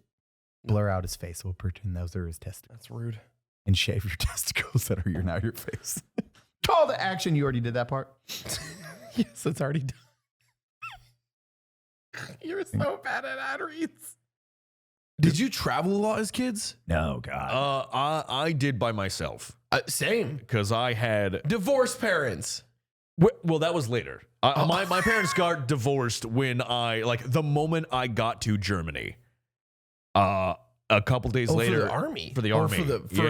blur out his face. We'll pretend those are his testicles. that's rude. And shave your testicles that are now your face. Call to action. You already did that part? Yes, it's already done. You're so bad at ad reads. Did you travel a lot as kids? No, God. I did by myself Same. because I had Divorced parents. Well, that was later. My parents got divorced when the moment I got to Germany. A couple days later, for the army, for the or army,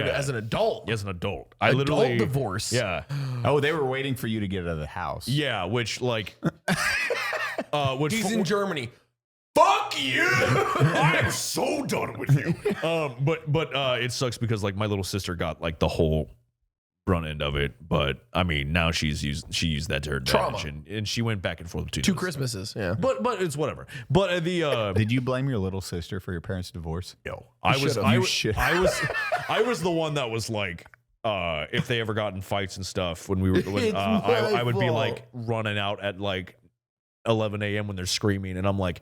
as an adult, as an adult, adult divorce. Yeah. Oh, they were waiting for you to get out of the house. Yeah, which He's in Germany. Fuck you! I am so done with you. But it sucks because like my little sister got like the whole brunt end of it. But I mean, now she used that to her advantage, and she went back and forth between Two those. Christmases. Yeah. But it's whatever. But Did you blame your little sister for your parents' divorce? no, I was the one that was like. If they ever got in fights and stuff when I would be like running out at like 11 a.m. when they're screaming, and I'm like,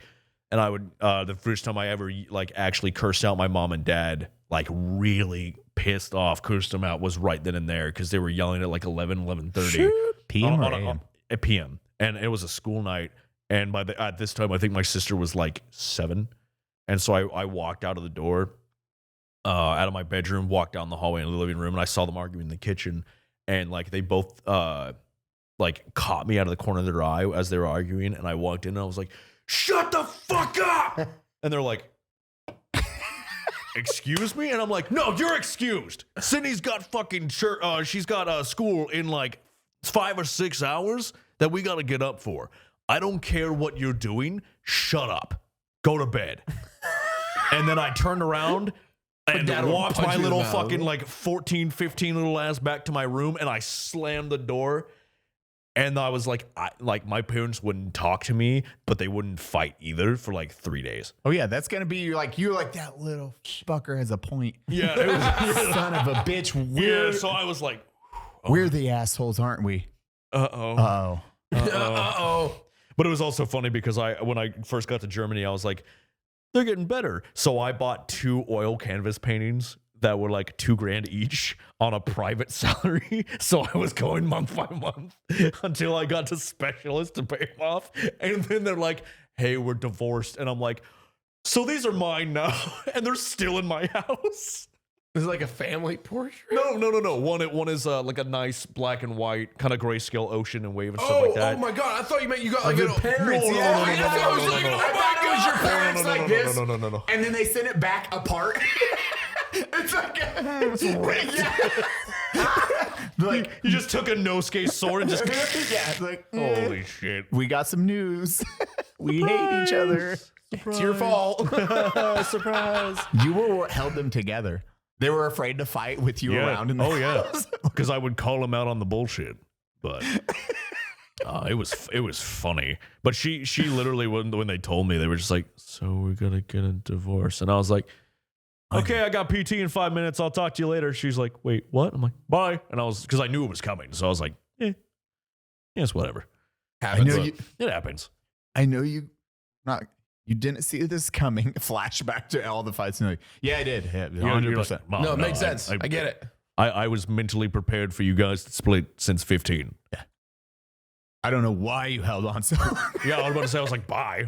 and I would the first time I ever like actually cursed out my mom and dad, like really pissed off, cursed them out, was right then and there because they were yelling at like 11:30 PM or AM? At PM, and it was a school night, and at this time I think my sister was like 7, and so I walked out of the door. Out of my bedroom, walked down the hallway in the living room, and I saw them arguing in the kitchen, and like they both like caught me out of the corner of their eye as they were arguing, and I walked in and I was like, "Shut the fuck up!" And they're like, "Excuse me?" And I'm like, "No, you're excused. Sydney's got fucking she's got school in like 5 or 6 hours that we gotta get up for. I don't care what you're doing. Shut up. Go to bed." And then I turned around and walked my little fucking like 14, 15 little ass back to my room, and I slammed the door. And I was like, my parents wouldn't talk to me, but they wouldn't fight either for like 3 days. Oh yeah, that's gonna be you're like that little fucker has a point. Yeah, it was Son of a bitch. yeah. So I was like, We're the assholes, aren't we? uh-oh. Uh-oh. But it was also funny because when I first got to Germany, I was like, they're getting better. So I bought 2 oil canvas paintings that were like $2,000 each on a private salary. So I was going month by month until I got to specialists to pay them off. And then they're like, "Hey, we're divorced." And I'm like, "So these are mine now." And they're still in my house. Is it like a family portrait? No. One is like a nice black and white kind of grayscale ocean and wave and stuff like that. Oh my god! I thought you meant you got like your parents, No, yeah. I thought it was like, oh my It was your god! parents like this, No. and then they send it back apart. It's like it's ripped. Yeah. Like You just took a Nosuke sword and just yeah, it's like holy shit. we got some news. We hate each other. It's your fault. Surprise. You held them together. They were afraid to fight with you around in the house. Because I would call him out on the bullshit. But it was funny. But she literally when they told me, they were just like, "So we're gonna get a divorce," and I was like, "Okay, I got PT in 5 minutes. I'll talk to you later." She's like, "Wait, what?" I'm like, "Bye," and I was because I knew it was coming, so I was like, yes, whatever. I know It happens. I know you didn't see this coming. Flashback to all the fights. And like, yeah, I did. Yeah, 100%. Mom, No, it makes sense. I get it. I was mentally prepared for you guys to split since 15. I don't know why you held on so long. Yeah, I was about to say, I was like, bye.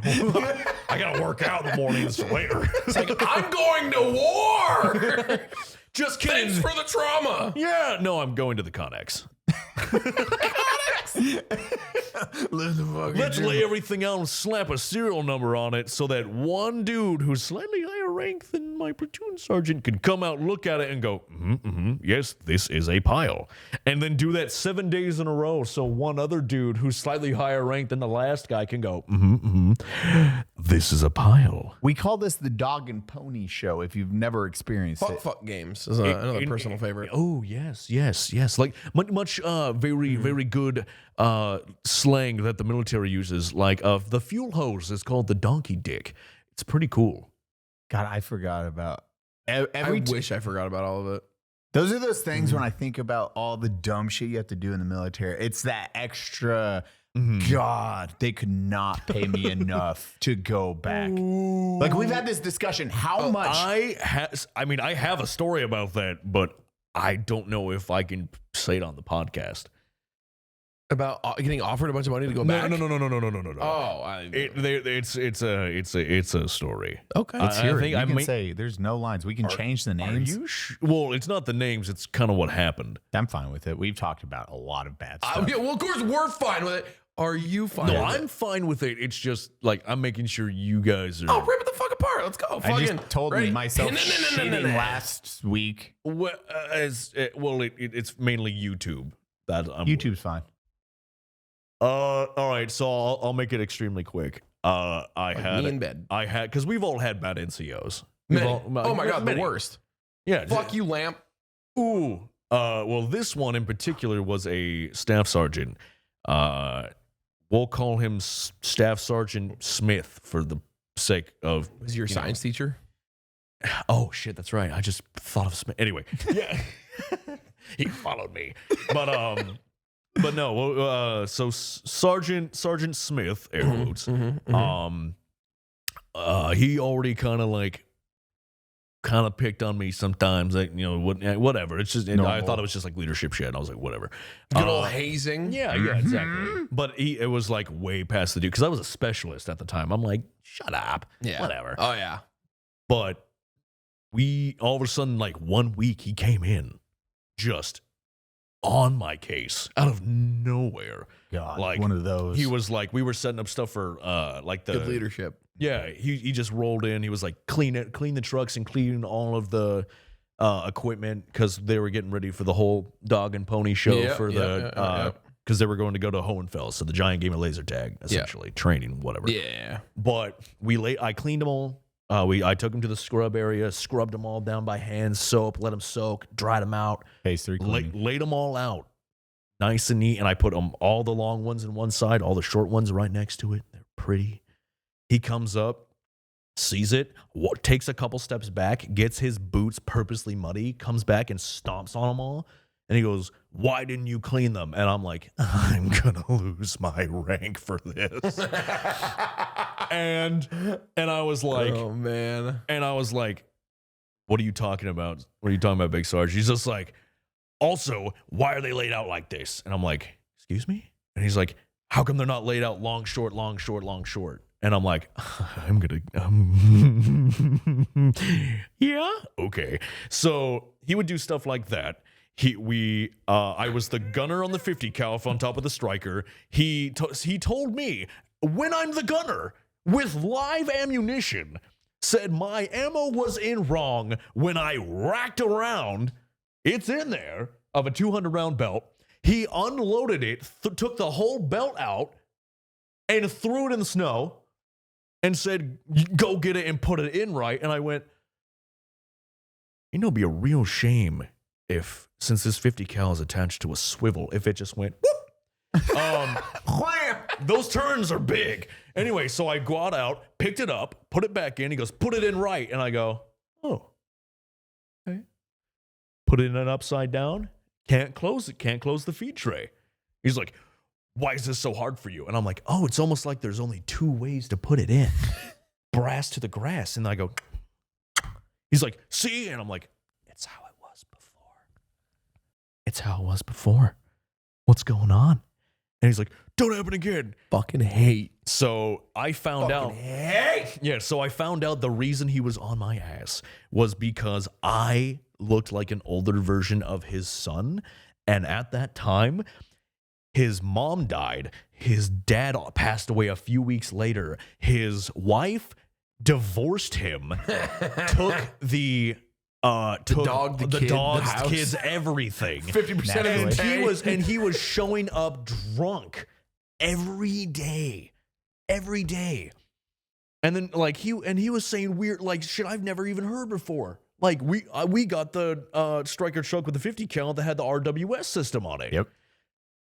I gotta work out in the mornings later. It's like, I'm going to war. Just kidding. Thanks for the trauma. Yeah, no, I'm going to the Connex. Let's lay everything out and slap a serial number on it so that one dude who's slightly higher rank than my platoon sergeant can come out, look at it, and go, yes, this is a pile. And then do that 7 days in a row so one other dude who's slightly higher rank than the last guy can go, this is a pile. We call this the dog and pony show if you've never experienced it. Fuck games is another personal favorite. Oh, yes. Like much very good slang that the military uses. Like the fuel hose is called the donkey dick. It's pretty cool. God, I forgot about I wish I forgot about all of it. Those are those things when I think about all the dumb shit you have to do in the military. It's that extra. God, they could not pay me enough to go back. Like we've had this discussion. How much? I have a story about that, but I don't know if I can say it on the podcast. About getting offered a bunch of money to go No, back? no. Oh, It's a story. okay. Let's I hear it. think You I can may- say there's no lines. We can change the Are names. you well, it's not the names. It's kind of what happened. I'm fine with it. We've talked about a lot of bad stuff. Yeah, well, of course, we're fine with it. Are you fine No, with I'm it? fine with it. It's just like I'm making sure you guys are. Oh, rip it the fuck apart. Let's go. I just Fucking- told ready? myself No. shitting last week. Well, it's mainly YouTube. That I'm YouTube's fine. All right, so I'll make it extremely quick. I me in bed. because we've all had bad NCOs. Many. We've all- Oh my god, many. the worst. Yeah. Fuck you, lamp. Ooh. Well, this one in particular was a staff sergeant. We'll call him Staff Sergeant Smith for the sake of. Was your science teacher? Oh shit, that's right. I just thought of Smith. Anyway, yeah, he followed me, but no. Well, so Sergeant Smith, air quotes. He already kind of picked on me sometimes, like, you know, whatever. It's just, I thought it was just like leadership shit. And I was like, whatever. Good old hazing. Yeah, exactly. But it was like way past the dude because I was a specialist at the time. I'm like, shut up. Yeah. Whatever. Oh yeah. But we all of a sudden, like 1 week, he came in just on my case out of nowhere. God, Like, one of those. He was like, we were setting up stuff for like the Good leadership. Yeah, he just rolled in. He was like, clean the trucks and clean all of the equipment because they were getting ready for the whole dog and pony show because they were going to go to Hohenfels, so the giant game of laser tag, essentially training, whatever. Yeah. But I cleaned them all. I took them to the scrub area, scrubbed them all down by hand, soap, let them soak, dried them out, Phase 3 cleaning. laid them all out, nice and neat, and I put them all the long ones in one side, all the short ones right next to it. They're pretty. He comes up, sees it, takes a couple steps back, gets his boots purposely muddy, comes back and stomps on them all. And he goes, "Why didn't you clean them?" And I'm like, I'm going to lose my rank for this. and I was like, oh man. and I was like, what are you talking about? What are you talking about, Big Sarge? He's just like, also, why are they laid out like this? And I'm like, excuse me? And he's like, how come they're not laid out long, short, long, short, long, short? And I'm like, yeah, okay. So he would do stuff like that. I was the gunner on the 50 cal on top of the striker. He told me when I'm the gunner with live ammunition, said my ammo was in wrong when I racked around. It's in there of a 200 round belt. He unloaded it, took the whole belt out and threw it in the snow and said, go get it and put it in right. And I went, you know, it'd be a real shame if, since this 50 cal is attached to a swivel, if it just went, whoop. Those turns are big. Anyway, so I got out, picked it up, put it back in. He goes, put it in right. And I go, oh, okay. Put it in an upside down. Can't close it. Can't close the feed tray. He's like, why is this so hard for you? And I'm like, oh, it's almost like there's only two ways to put it in. Brass to the grass. And I go, he's like, see? And I'm like, it's how it was before. It's how it was before. What's going on? And he's like, don't happen again. Fucking hate. So I found out. Yeah, so I found out the reason he was on my ass was because I looked like an older version of his son. And at that time, his mom died. His dad passed away a few weeks later. His wife divorced him, took the dog, the kid, dogs, the house. kids, everything. 50% of And his pay. he was showing up drunk every day. And then like he was saying weird like shit I've never even heard before. Like we got the striker truck with the 50 cal that had the RWS system on it. Yep.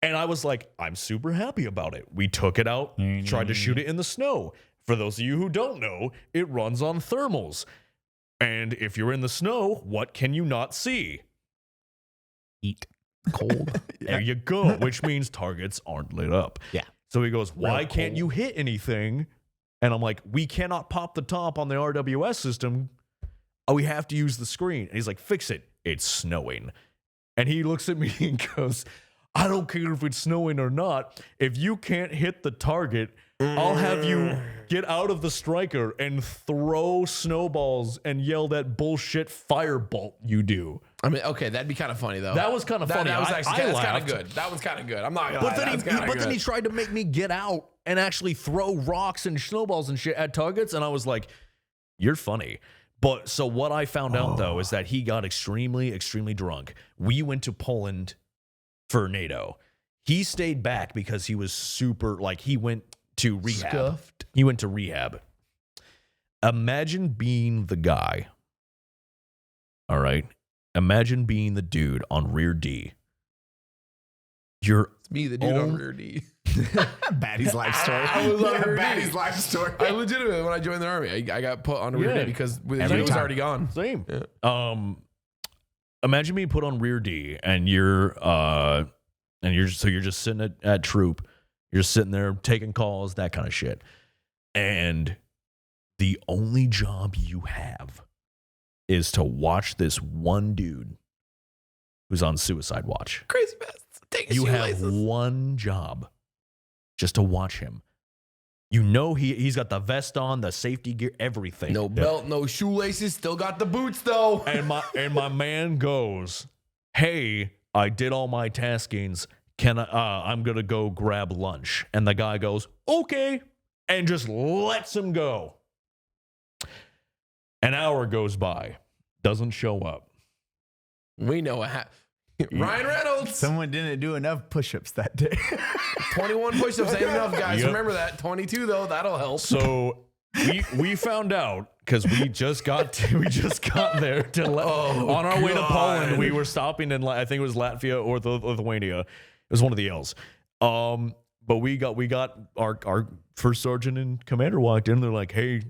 And I was like, I'm super happy about it. We took it out, tried to shoot it in the snow. For those of you who don't know, it runs on thermals. And if you're in the snow, what can you not see? Eat. Cold. There you go, which means targets aren't lit up. Yeah. So he goes, why Real can't cold. you hit anything? And I'm like, we cannot pop the top on the RWS system. Oh, we have to use the screen. And he's like, fix it. It's snowing. And he looks at me and goes, I don't care if it's snowing or not. If you can't hit the target, I'll have you get out of the striker and throw snowballs and yell that bullshit firebolt you do. I mean, okay, that'd be kind of funny though. That was kind of funny. That was actually I kind of laughed. good. That was kind of good. I'm not gonna But lie. then he tried to make me get out and actually throw rocks and snowballs and shit at targets, and I was like, "You're funny." But so what I found out though is that he got extremely, extremely drunk. We went to Poland for NATO. He stayed back because he was super, like, he went to rehab. Scuffed. He went to rehab. Imagine being the guy. All right. Imagine being the dude on rear D. You're It's me, the dude on rear D. Baddie's life story. I was on rear D. Baddie's life story. I legitimately, when I joined the army, I got put on rear Yeah. D because the Every dude was time. already gone. same. Yeah. Imagine being put on rear D and you're just sitting at troop. You're just sitting there taking calls, that kind of shit. And the only job you have is to watch this one dude who's on suicide watch. Crazy vests. Take You have one job, just to watch him. You know he's got the vest on, the safety gear, everything. No belt, no shoelaces. Still got the boots though. And my man goes, "Hey, I did all my taskings. I'm gonna go grab lunch." And the guy goes, "Okay," and just lets him go. An hour goes by, doesn't show up. We know what happened. Ryan Reynolds. Someone didn't do enough push-ups that day. 21 push-ups ain't enough, guys. Yep. Remember that. 22 though. That'll help. So we found out because we just got there on our way to Poland. We were stopping in, I think it was Latvia or Lithuania. It was one of the L's. But we got our first sergeant and commander walked in. They're like, "Hey,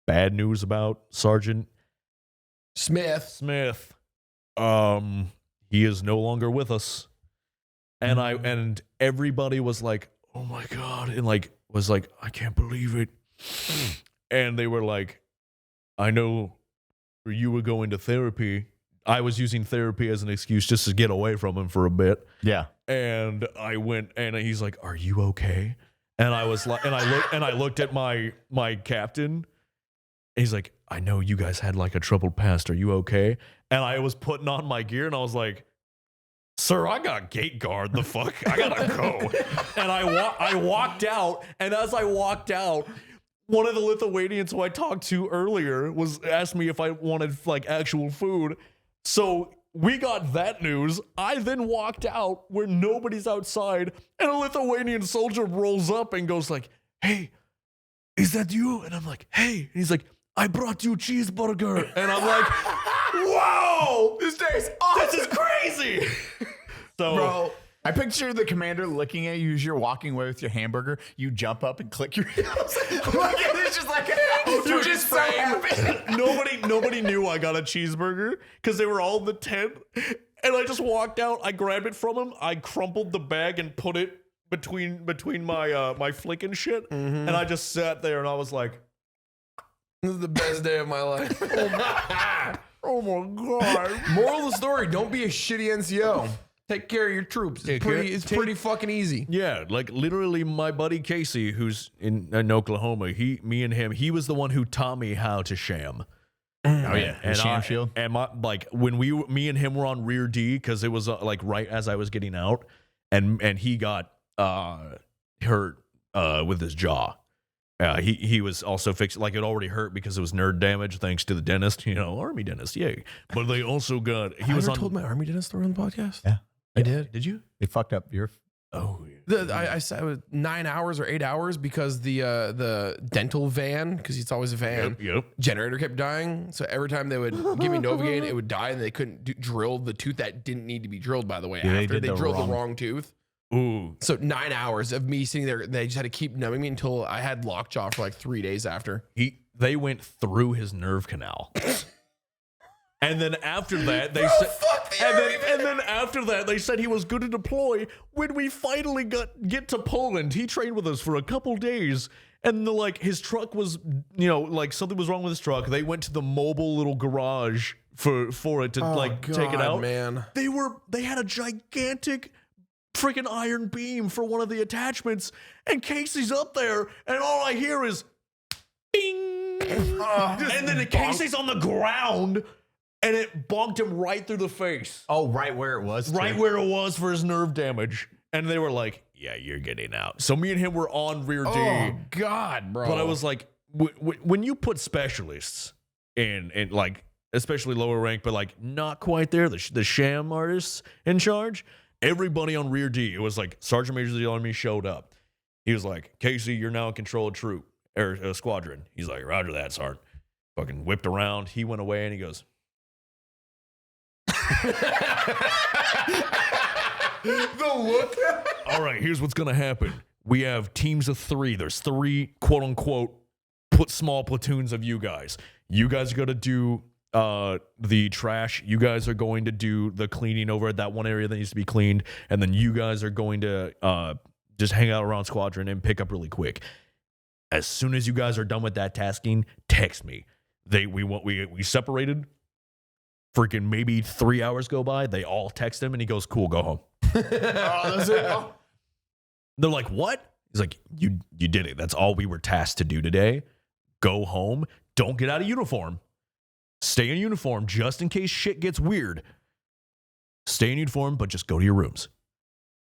bad news about Sergeant Smith. He is no longer with us." And everybody was like, "Oh my God," and was like, "I can't believe it." And they were like, "I know you were going to therapy." I was using therapy as an excuse just to get away from him for a bit. Yeah. And I went, and he's like, "Are you okay?" And I was like, and I looked at my captain. And he's like, "I know you guys had like a troubled past. Are you okay?" And I was putting on my gear, and I was like, "Sir, I got gate guard. The fuck, I gotta go." And I walked out, and as I walked out, one of the Lithuanians who I talked to earlier asked me if I wanted like actual food. So we got that news. I then walked out where nobody's outside, and a Lithuanian soldier rolls up and goes like, "Hey, is that you?" And I'm like, "Hey." And he's like, "I brought you cheeseburger." And I'm like, "Whoa, This day's awesome. this is crazy." So, Bro, I picture the commander looking at you as you're walking away with your hamburger. You jump up and click your heels. Like, it's just like, you're just so happy. nobody knew I got a cheeseburger because they were all in the tent. And I just walked out. I grabbed it from him. I crumpled the bag and put it between my flick and shit. And I just sat there and I was like, This is the best day of my life. "Oh my God." Moral of the story: don't be a shitty NCO. Take care of your troops. It's pretty fucking easy. Yeah, like literally my buddy Casey, who's in Oklahoma, me and him, he was the one who taught me how to sham. Oh, yeah. And sham shield. And when me and him were on rear D, because it was like right as I was getting out, and he got hurt with his jaw. He was also fixed, like it already hurt because it was nerd damage thanks to the dentist, army dentist, yay. But they also got, he was on. told my army dentist story on the podcast. Yeah. I did. Did you? They fucked up your. Oh, I said it was 9 hours or 8 hours because the dental van, because it's always a van, Yep. generator kept dying. So every time they would give me Novocaine, it would die, and they couldn't drill the tooth that didn't need to be drilled. By the way, Yeah, after they the drilled the wrong tooth. Ooh. So 9 hours of me sitting there, they just had to keep numbing me until I had lockjaw for like 3 days after. They went through his nerve canal. And then after that, they fuck the said, and then after that, they said he was good to deploy. When we finally get to Poland, he trained with us for a couple days, and his truck was, something was wrong with his truck. They went to the mobile little garage for it to take it out. Man. They had a gigantic freaking iron beam for one of the attachments, and Casey's up there, and all I hear is bing. And then Casey's on the ground, and it bonked him right through the face. Oh, right where it was? Right where it was for his nerve damage. And they were like, yeah, you're getting out. So me and him were on rear D. Oh, God, bro. But I was like, when you put specialists in like, especially lower rank, but like not quite there, the sham artists in charge, everybody on rear D, it was like Sergeant Major of the Army showed up. He was like, Casey, you're now in control of troop or squadron. He's like, roger that, Sergeant. Fucking whipped around. He went away and he goes, the look. all right, here's what's going to happen. We have teams of 3. There's 3, quote unquote, small platoons of you guys. You guys are going to do the trash. You guys are going to do the cleaning over at that one area that needs to be cleaned. And then you guys are going to just hang out around squadron and pick up really quick. As soon as you guys are done with that tasking, text me. We separated. Freaking maybe 3 hours go by. They all text him and he goes, cool, go home. That's it. Oh. They're like, what? He's like, you did it. That's all we were tasked to do today. Go home. Don't get out of uniform. Stay in uniform just in case shit gets weird. Stay in uniform, but just go to your rooms.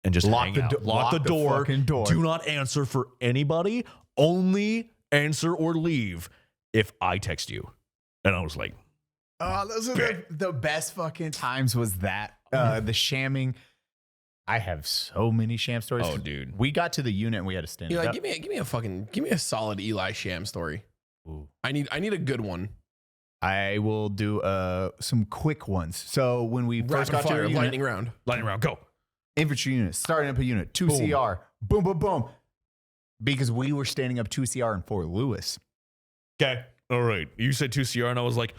And just hang out. Lock the door. Fucking door. Do not answer for anybody. Only answer or leave if I text you. And I was like, oh, those are the best fucking times was that. The shamming. I have so many sham stories. oh, dude. We got to the unit and we had to stand Eli, up. give me a solid Eli sham story. Ooh. I need a good one. I will do some quick ones. So when we first Rapid got to fire, our unit, lightning round. Lightning round, go. infantry unit, starting up a unit, 2 Boom. CR, boom, boom, boom. Because we were standing up 2 CR in Fort Lewis. Okay. All right. You said 2 CR and I was like,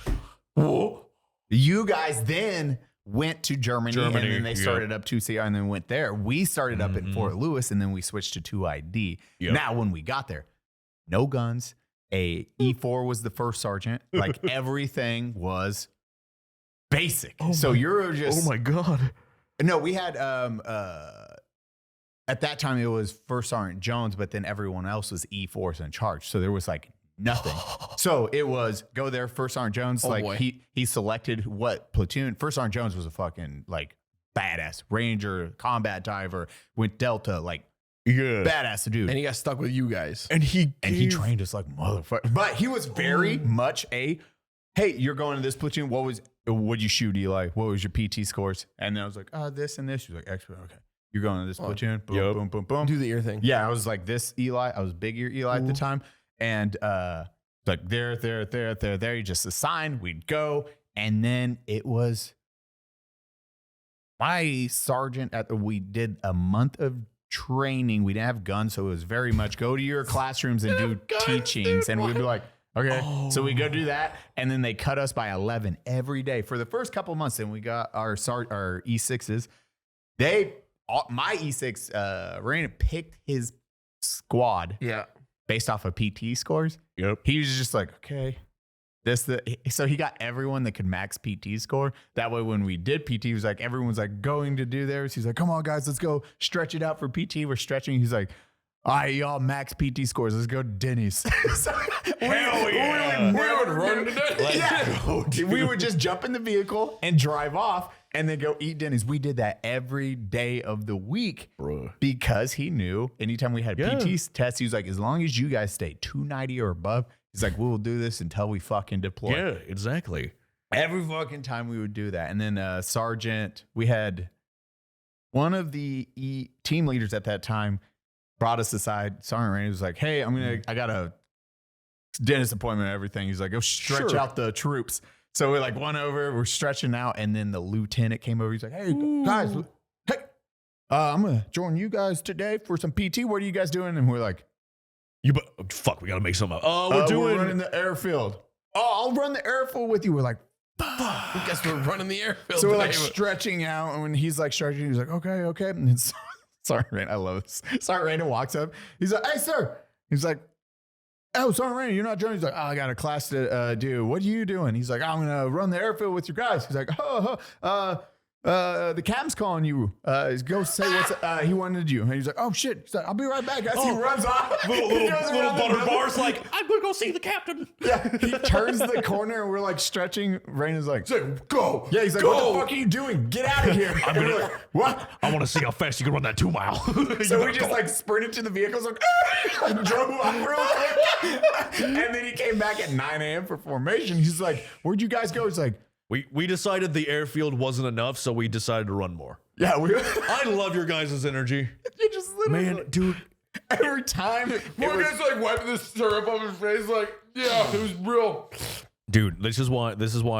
whoa. You guys then went to Germany and then they yep. started up 2 CR and then went there. We started up at Fort Lewis and then we switched to 2 ID. Yep. Now, when we got there, no guns. A E4 was the first sergeant. Like everything was basic. So you're just. Oh my God. No, we had at that time it was First Sergeant Jones, but then everyone else was E4s in charge. So there was like nothing. So it was go there, First Sergeant Jones. Oh, like boy. he selected what platoon. First Sergeant Jones was a fucking like badass Ranger, combat diver, went Delta, like Yeah. badass dude. And he got stuck with you guys. And he trained us like motherfucker. But he was very much a, hey, you're going to this platoon. What'd you shoot, Eli? What was your PT scores? And then I was like, this and this. She was like, excellent. Okay. You're going to this platoon. Boom, Yep. boom, boom, boom. Do the ear thing. Yeah, I was like this Eli. I was big ear Eli at the time. And like there. You just assign. We'd go. And then it was my sergeant we did a month of training. We didn't have guns, so it was very much go to your classrooms and do teachings. And we'd be like, okay. So we go do that. And then they cut us by 11 every day for the first couple of months. And we got our E6s. My E6, Raina picked his squad Yeah. based off of PT scores. Yep. He was just like, okay, so he got everyone that could max PT score. That way, when we did PT, he was like, everyone's like going to do theirs. He's like, come on, guys, let's go stretch it out for PT. We're stretching. He's like, all right, y'all max PT scores. Let's go to Denny's. So Hell yeah. We would run today. Yeah. We would just jump in the vehicle and drive off and then go eat Denny's. We did that every day of the week. Bruh. Because he knew anytime we had Yeah. PT tests, he was like, as long as you guys stay 290 or above, he's like, we will do this until we fucking deploy. Yeah, exactly. Every fucking time we would do that. And then Sergeant, we had one of the team leaders at that time brought us aside. Sergeant Randy was like, hey, I got a dentist appointment and everything. He's like, go stretch Sure. out the troops. So we like went over, we're stretching out. And then the lieutenant came over. He's like, hey, guys, hey, I'm going to join you guys today for some PT. What are you guys doing? And we're like, Fuck, we gotta make something up. we're running the airfield. Oh, I'll run the airfield with you. We're like, I guess we're running the airfield. so we're like today. stretching out, and when he's like stretching, he's like, okay. And then Sergeant Rain, I love this. Sergeant Rain walks up. He's like, hey, sir. He's like, oh, Sergeant Rain, you're not joining. He's like, I got a class to do. What are you doing? He's like, I'm gonna run the airfield with your guys. He's like, the captain's calling you. Go say what's he wanted you. And he's like, oh shit. He's like, I'll be right back, guys. He runs off. Little butter bar's like, I'm gonna go see the captain. Yeah, he turns the corner and we're like stretching. Raina's like, Go. yeah, he's like, what the fuck are you doing? Get out of here. And we're like, what? I want to see how fast you can run that 2 mile. So we just like sprinted to the vehicles, like, and drove off real quick. And then he came back at 9 a.m. for formation. He's like, where'd you guys go? He's like, we decided the airfield wasn't enough, so we decided to run more. yeah, I love your guys' energy. you just literally, Man, dude. every time. Morgan's like wiping the syrup off his face, like, yeah, it was real. Dude, this is why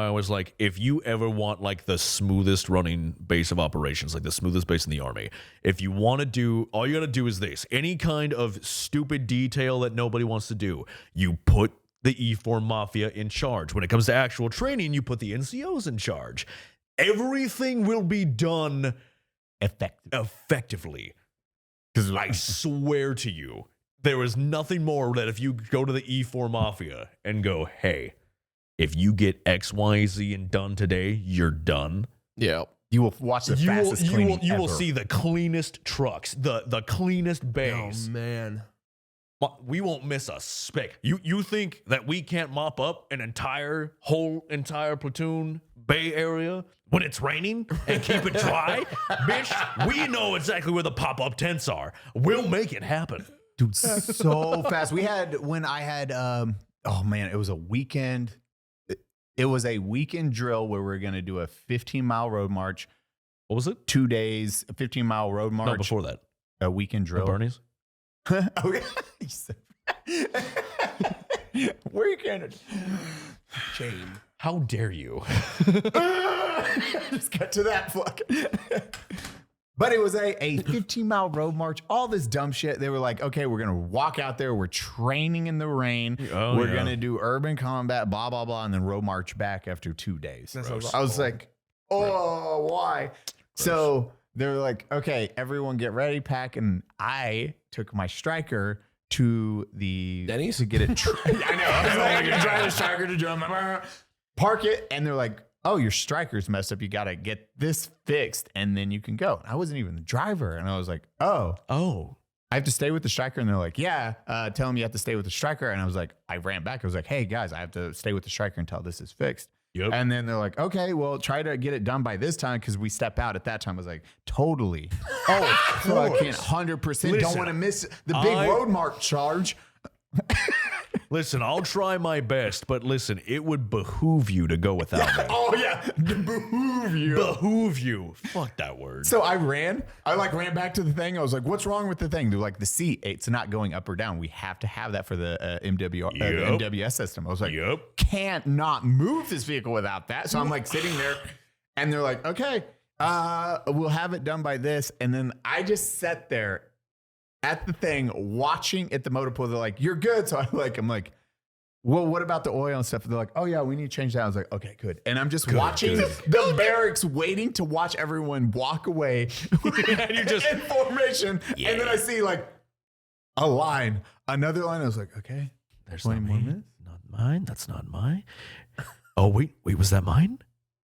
I was like, if you ever want like the smoothest running base of operations, like the smoothest base in the Army, if you want to do, all you got to do is this. Any kind of stupid detail that nobody wants to do, you put the E4 Mafia in charge. When it comes to actual training, you put the NCOs in charge. Everything will be done effectively. Because I swear to you, there is nothing more that if you go to the E4 Mafia and go, hey, if you get X, Y, Z and done today, you're done. Yeah. You will watch the fastest cleaning you will ever. see the cleanest trucks, the cleanest bays. Oh, man. We won't miss a speck. You think that we can't mop up an entire platoon bay area when it's raining and keep it dry? Bitch, we know exactly where the pop-up tents are. We'll make it happen. Dude, so fast. We had, when I had, oh man, it was a weekend. It was a weekend drill where we're going to do a 15-mile road march. What was it? 2 days, a 15-mile road march. No, before that. A weekend drill. Bernie's? Okay. Where you can Chain. How dare you? just get to that Fluck. But it was a 15-mile road march, all this dumb shit. They were like, okay, we're going to walk out there. We're training in the rain. We're going to do urban combat, blah, blah, blah, and then road march back after 2 days. I was like, oh, why? So they were like, okay, everyone get ready, pack. And I took my striker to the Denny's to get it. I know. I was like, I drive the striker to drum, park it, and they're like, oh, your striker's messed up. You got to get this fixed, and then you can go. I wasn't even the driver, and I was like, oh, I have to stay with the striker. And they're like, yeah, tell them you have to stay with the striker. And I was like, I ran back. I was like, hey guys, I have to stay with the striker until this is fixed. Yep. And then they're like, okay, well, try to get it done by this time because we step out at that time. I was like, totally. Oh, fucking 100%. Don't want to miss the big road march charge. Listen, I'll try my best, but listen, it would behoove you to go without me. Oh, yeah. Behoove you. Behoove you. Fuck that word. So I ran back to the thing. I was like, what's wrong with the thing? They're like, the seat, it's not going up or down. We have to have that for the MWS system. I was like, can't not move this vehicle without that. So I'm like sitting there and they're like, okay, we'll have it done by this. And then I just sat there at the thing watching at the motor pool. They're like, you're good. So I'm like, well, what about the oil and stuff? They're like, oh yeah, we need to change that. I was like, okay, good. And I'm just watching the barracks, waiting to watch everyone walk away and you just in formation. Yeah. And then I see like a line, another line. I was like, okay, there's 20 more minutes. Not mine. That's not mine. Oh, wait, was that mine?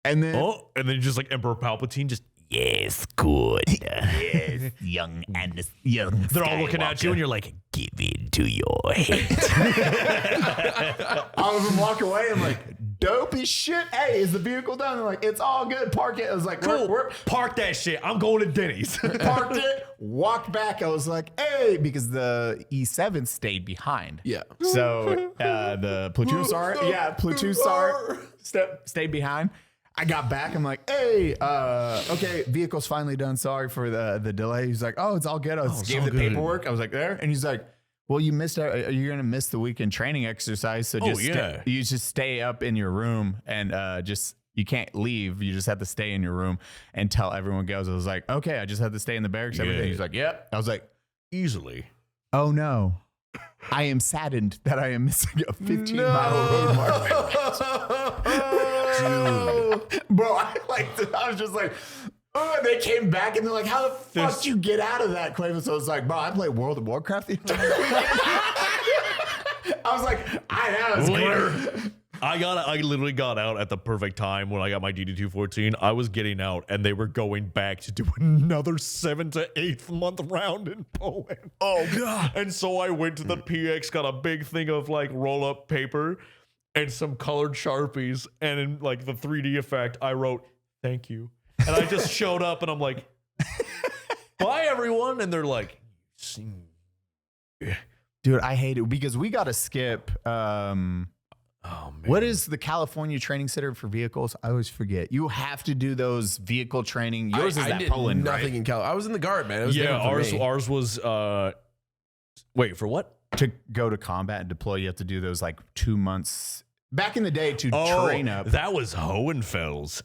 And then, and then just like Emperor Palpatine just, Yes, good. Yes, young and young. they're all looking at you and you're like, Give in to your hate. all of them walk away. I'm like, dope as shit. Hey, is the vehicle done? They're like, it's all good. Park it. I was like, cool. Park that shit. I'm going to Denny's. Parked it, walked back. I was like, hey, because the E7 stayed behind. Yeah. So the platoon sergeant, stayed behind. I got back. I'm like, hey, okay, vehicle's finally done. Sorry for the delay. He's like, oh, it's all good. I gave the paperwork. I was like, there. And he's like, well, you missed out. You're going to miss the weekend training exercise. So you just stay up in your room and you can't leave. You just have to stay in your room until everyone goes. I was like, okay, I just have to stay in the barracks. Everything. He's like, yep. I was like, easily. Oh no. I am saddened that I am missing a 15-mile road march. Bro, I was just like, oh, and they came back and they're like, how the fuck did you get out of that, Quavo? So I was like, bro, I played World of Warcraft the entire weekend. I was like, I know, it's great. I literally got out at the perfect time when I got my DD214. I was getting out, and they were going back to do another 7th to 8th month round in Poland. Oh god. And so I went to the PX, got a big thing of like roll up paper and some colored Sharpies, and in like the 3D effect, I wrote "thank you," and I just showed up, and I'm like, "Bye, everyone," and they're like, Dude, I hate it because we got to skip. "Oh man, What is the California Training Center for vehicles? I always forget. You have to do those vehicle training. Yours is I that did Poland, nothing right? in Cal. I was in the guard, man. It was yeah, different for me. ours was wait for what? To go to combat and deploy, you have to do those like 2 months. Back in the day to train up. That was Hohenfels.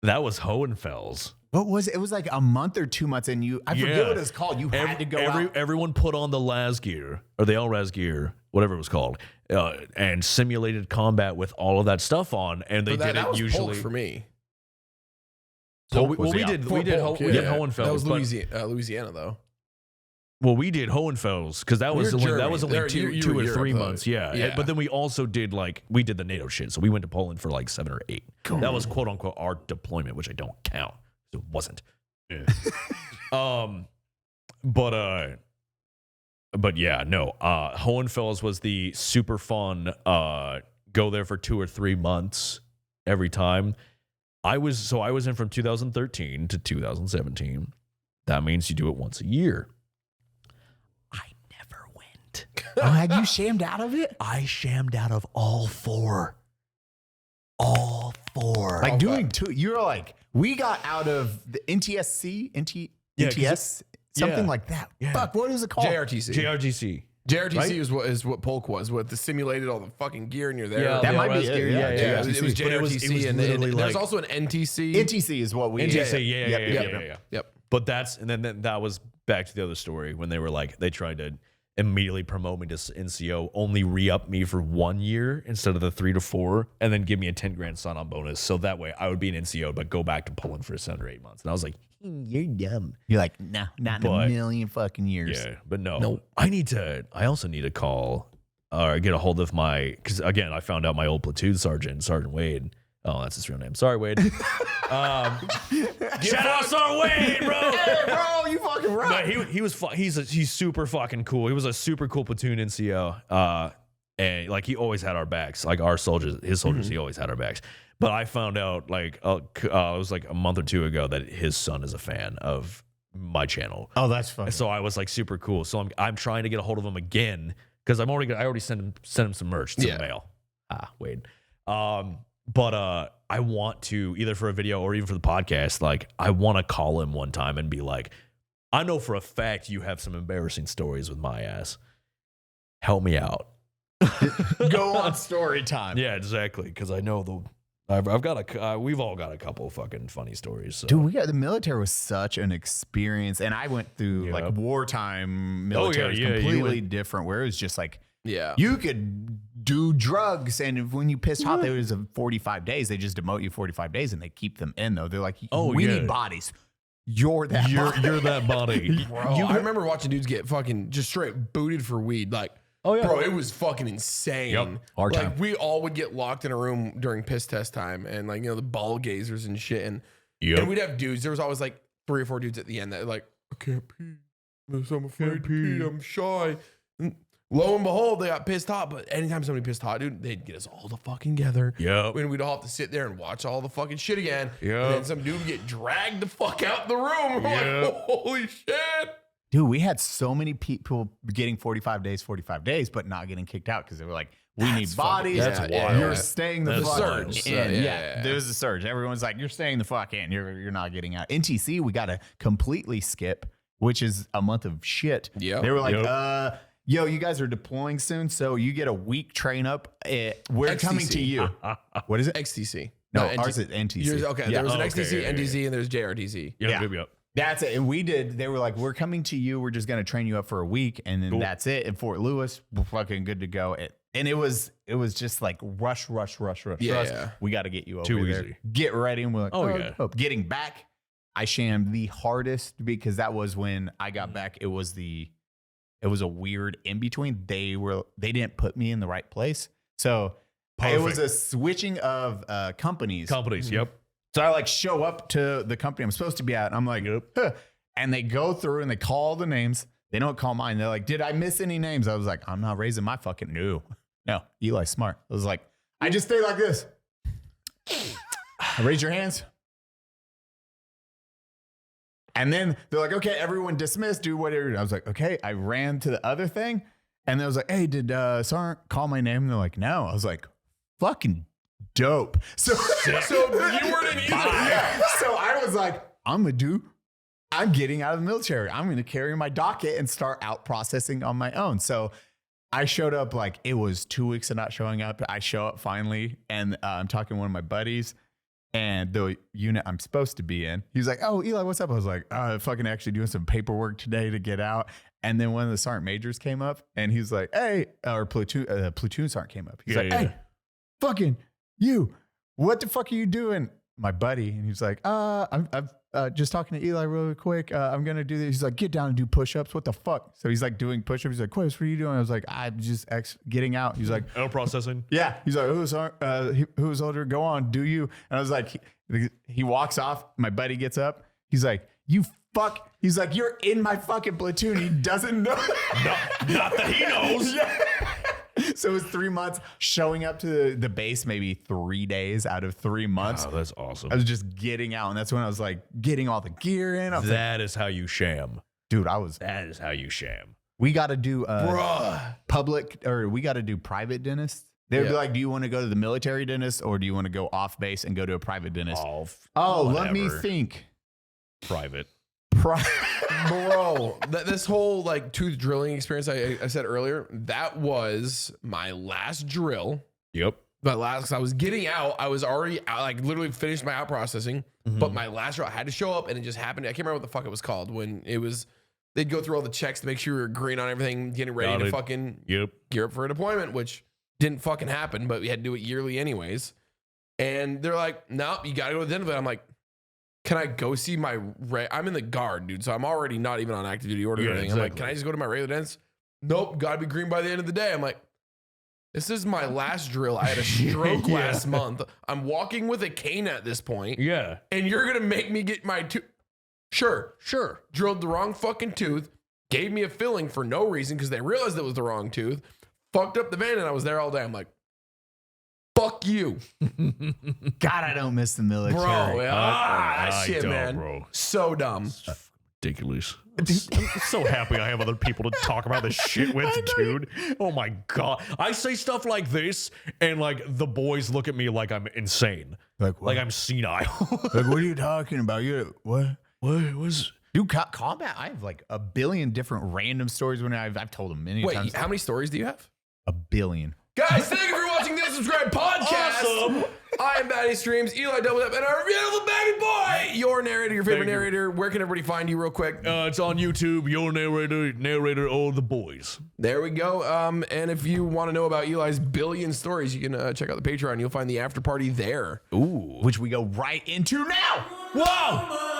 That was Hohenfels. What was it? It was like a month or 2 months, and I forget what it's called. You had to go out. Everyone put on the las gear, or the LRAS gear, whatever it was called, and simulated combat with all of that stuff on, and they But did that it was usually. Polk for me. So Polk was we the did Polk, we did Hohenfels. That was but- Louisiana, though. Well, we did Hohenfels because that was We're only, that Germany. was only There, two, you 2 were or Europe, 3 though. months. Yeah. Yeah. But then we also did we did the NATO shit. So we went to Poland for like 7 or 8. That was quote unquote our deployment, which I don't count. It wasn't. But yeah, no. Hohenfels was the super fun. Go there for 2 or 3 months every time. I was in from 2013 to 2017. That means you do it once a year. I never went. Oh, had you shammed out of it? I shammed out of all 4. All 4. Like doing two. You're like, we got out of the NTSC, Yeah, 'cause NTS, something yeah. like that. Yeah. Fuck, what is it called? JRTC. JRGC. JRTC Right? is what Polk was. What the simulated all the fucking gear and you're there. Yeah, That the might be LRAS it, gear. yeah, Yeah, it was JRTC. But it was JRTC, and literally there's like- also an NTC. NTC is what we NTC, Yep. yeah. Yep. But then that was back to the other story when they were like, they tried to immediately promote me to NCO, only re-up me for 1 year instead of the 3 to 4, and then give me a 10 grand sign-on bonus. So that way I would be an NCO, but go back to Poland for 7 or 8 months. And I was like, you're dumb. You're like, no, not in a million fucking years. Yeah, but no. I also need to call or get a hold of because again, I found out my old platoon Sergeant Wade. Oh, that's his real name. Sorry, Wade. Shout out, Sergeant Wade, bro. Hey, bro, you fucking No, right. he's super fucking cool. He was a super cool platoon NCO. And like he always had our backs. Like his soldiers, he always had our backs. But I found out it was like a month or 2 ago that his son is a fan of my channel. Oh, that's funny. So I was like super cool. So I'm trying to get a hold of him again because I already sent him some merch to the mail. Wade. But I want to, either for a video or even for the podcast, like I want to call him one time and be like, I know for a fact you have some embarrassing stories with my ass. Help me out. Go on story time. Yeah, exactly. Because I know we've all got a couple fucking funny stories. So. Dude, the military was such an experience, and I went through Yeah. like wartime military was yeah, you completely went- different, where it was just like Yeah. you could do drugs, and when you pissed hot, there was a 45 days. They just demote you 45 days, and they keep them in though. They're like, we need bodies. You're that. body. You're that body. Bro, I remember watching dudes get fucking just straight booted for weed. Like, bro, it was fucking insane. Yep. Our Like, time. we all would get locked in a room during piss test time, and like, the ball gazers and shit. And we'd have dudes. There was always like 3 or 4 dudes at the end that were like, I can't pee. I'm afraid to pee. I'm shy. And lo and behold, they got pissed hot. But anytime somebody pissed hot, dude, they'd get us all the fucking together. Yep. And we'd all have to sit there and watch all the fucking shit again. Yep. And then some dude would get dragged the fuck out the room. We're Yep. like, holy shit. Dude, we had so many people getting 45 days, but not getting kicked out because they were like, we need bodies. that's wild. You're staying the That's fuck surge. in. Yeah. Yeah, there's a surge. Everyone's like, you're staying the fuck in. You're not getting out. NTC, we got to completely skip, which is a month of shit. Yep. They were like, Yep. yo, you guys are deploying soon, so you get a week train up. We're coming to XTC. you. What is it? XTC. No, NTC. ours is NTC. Yours, okay, Yeah. there was an Oh, okay, XTC, yeah, NTC, and there's JRTC. Yep. That's it. And we did. They were like, we're coming to you. We're just going to train you up for a week. And then that's it. In Fort Lewis, we're fucking good to go. And it was just like rush. Yeah. We got to get you over Too there. easy. Get ready. And we're like, Oh, yeah. dope. Getting back, I shammed the hardest because that was when I got back. It was a weird in between. They didn't put me in the right place. So It was Perfect. a switching of companies. Yep. So I like show up to the company I'm supposed to be at. And I'm like, huh. And they go through and they call the names. They don't call mine. They're like, did I miss any names? I was like, I'm not raising my fucking no. Eli's smart. I was like, I just stay like this. Raise your hands. And then they're like, okay, everyone dismissed, do whatever. I was like, okay. I ran to the other thing. And I was like, hey, did Sarn call my name? And they're like, no. I was like, fucking dope. So So you weren't in either. yeah. So I was like, I'm getting out of the military. I'm going to carry my docket and start out processing on my own. So I showed up like it was 2 weeks of not showing up. I show up finally, and I'm talking to one of my buddies, and the unit I'm supposed to be in, he's like, oh, Eli, what's up? I was like, fucking actually doing some paperwork today to get out. And then one of the sergeant majors came up, and he's like, hey, or platoon sergeant came up. He's like, hey, fucking you, what the fuck are you doing? My buddy. And he's like, I'm just talking to Eli really quick. I'm going to do this. He's like, get down and do push-ups. What the fuck? So he's like doing push-ups. He's like, Quest, what are you doing? I was like, I'm just getting out. He's like, L processing. yeah. He's like, who's older? Go on, do you? And I was like, he walks off. My buddy gets up. He's like, you fuck. He's like, you're in my fucking platoon. He doesn't know. Not that he knows. Yeah. So it was 3 months showing up to the base, maybe 3 days out of 3 months. Oh, that's awesome. I was just getting out. And that's when I was like getting all the gear in. I was like, That is how you sham. dude, That is how you sham. we got to do Bruh. we got to do private dentists. They'd be Yeah. like, do you want to go to the military dentist or do you want to go off base and go to a private dentist? Let me whatever. think. Private. Bro, this whole like tooth drilling experience I said earlier, that was my last drill. Yep. Cause I was getting out. I was already out, like literally finished my out processing. But my last drill, I had to show up, and it just happened. I can't remember what the fuck it was called when it was. They'd go through all the checks to make sure you were green on everything, getting ready Got to it. fucking Yep. gear up for a deployment, which didn't fucking happen, but we had to do it yearly anyways. And they're like, nope, you got to go to the end of it. I'm like, can I go see my, I'm in the guard, dude. So I'm already not even on active duty order or Yeah, anything. I'm like, exactly. can I just go to my regular dentist? Nope, got to be green by the end of the day. I'm like, this is my last drill. I had a stroke last month. I'm walking with a cane at this point. Yeah. And you're going to make me get my tooth. Sure. Drilled the wrong fucking tooth. Gave me a filling for no reason because they realized it was the wrong tooth. Fucked up the van, and I was there all day. I'm like, fuck you. God, I don't miss the military. Bro, that I shit, don't, man. bro. So dumb. Ridiculous. I'm so happy I have other people to talk about this shit with, dude. Oh my God. I say stuff like this, and like the boys look at me like I'm insane. Like, what? Like I'm senile. Like, what are you talking about? You what? What was. Dude, combat. I have like a billion different random stories when I've told them many times. Wait, how many stories do you have? A billion. Guys, thank you for watching the Subscribe podcast. Awesome. I am Baddie Streams, Eli Double Up, and our beautiful baby boy, your narrator, your favorite Thank you. narrator. Where can everybody find you real quick? It's on YouTube. Your narrator, all the boys. There we go. And if you want to know about Eli's billion stories, you can check out the Patreon. You'll find the after party there. Ooh. Which we go right into now. Whoa!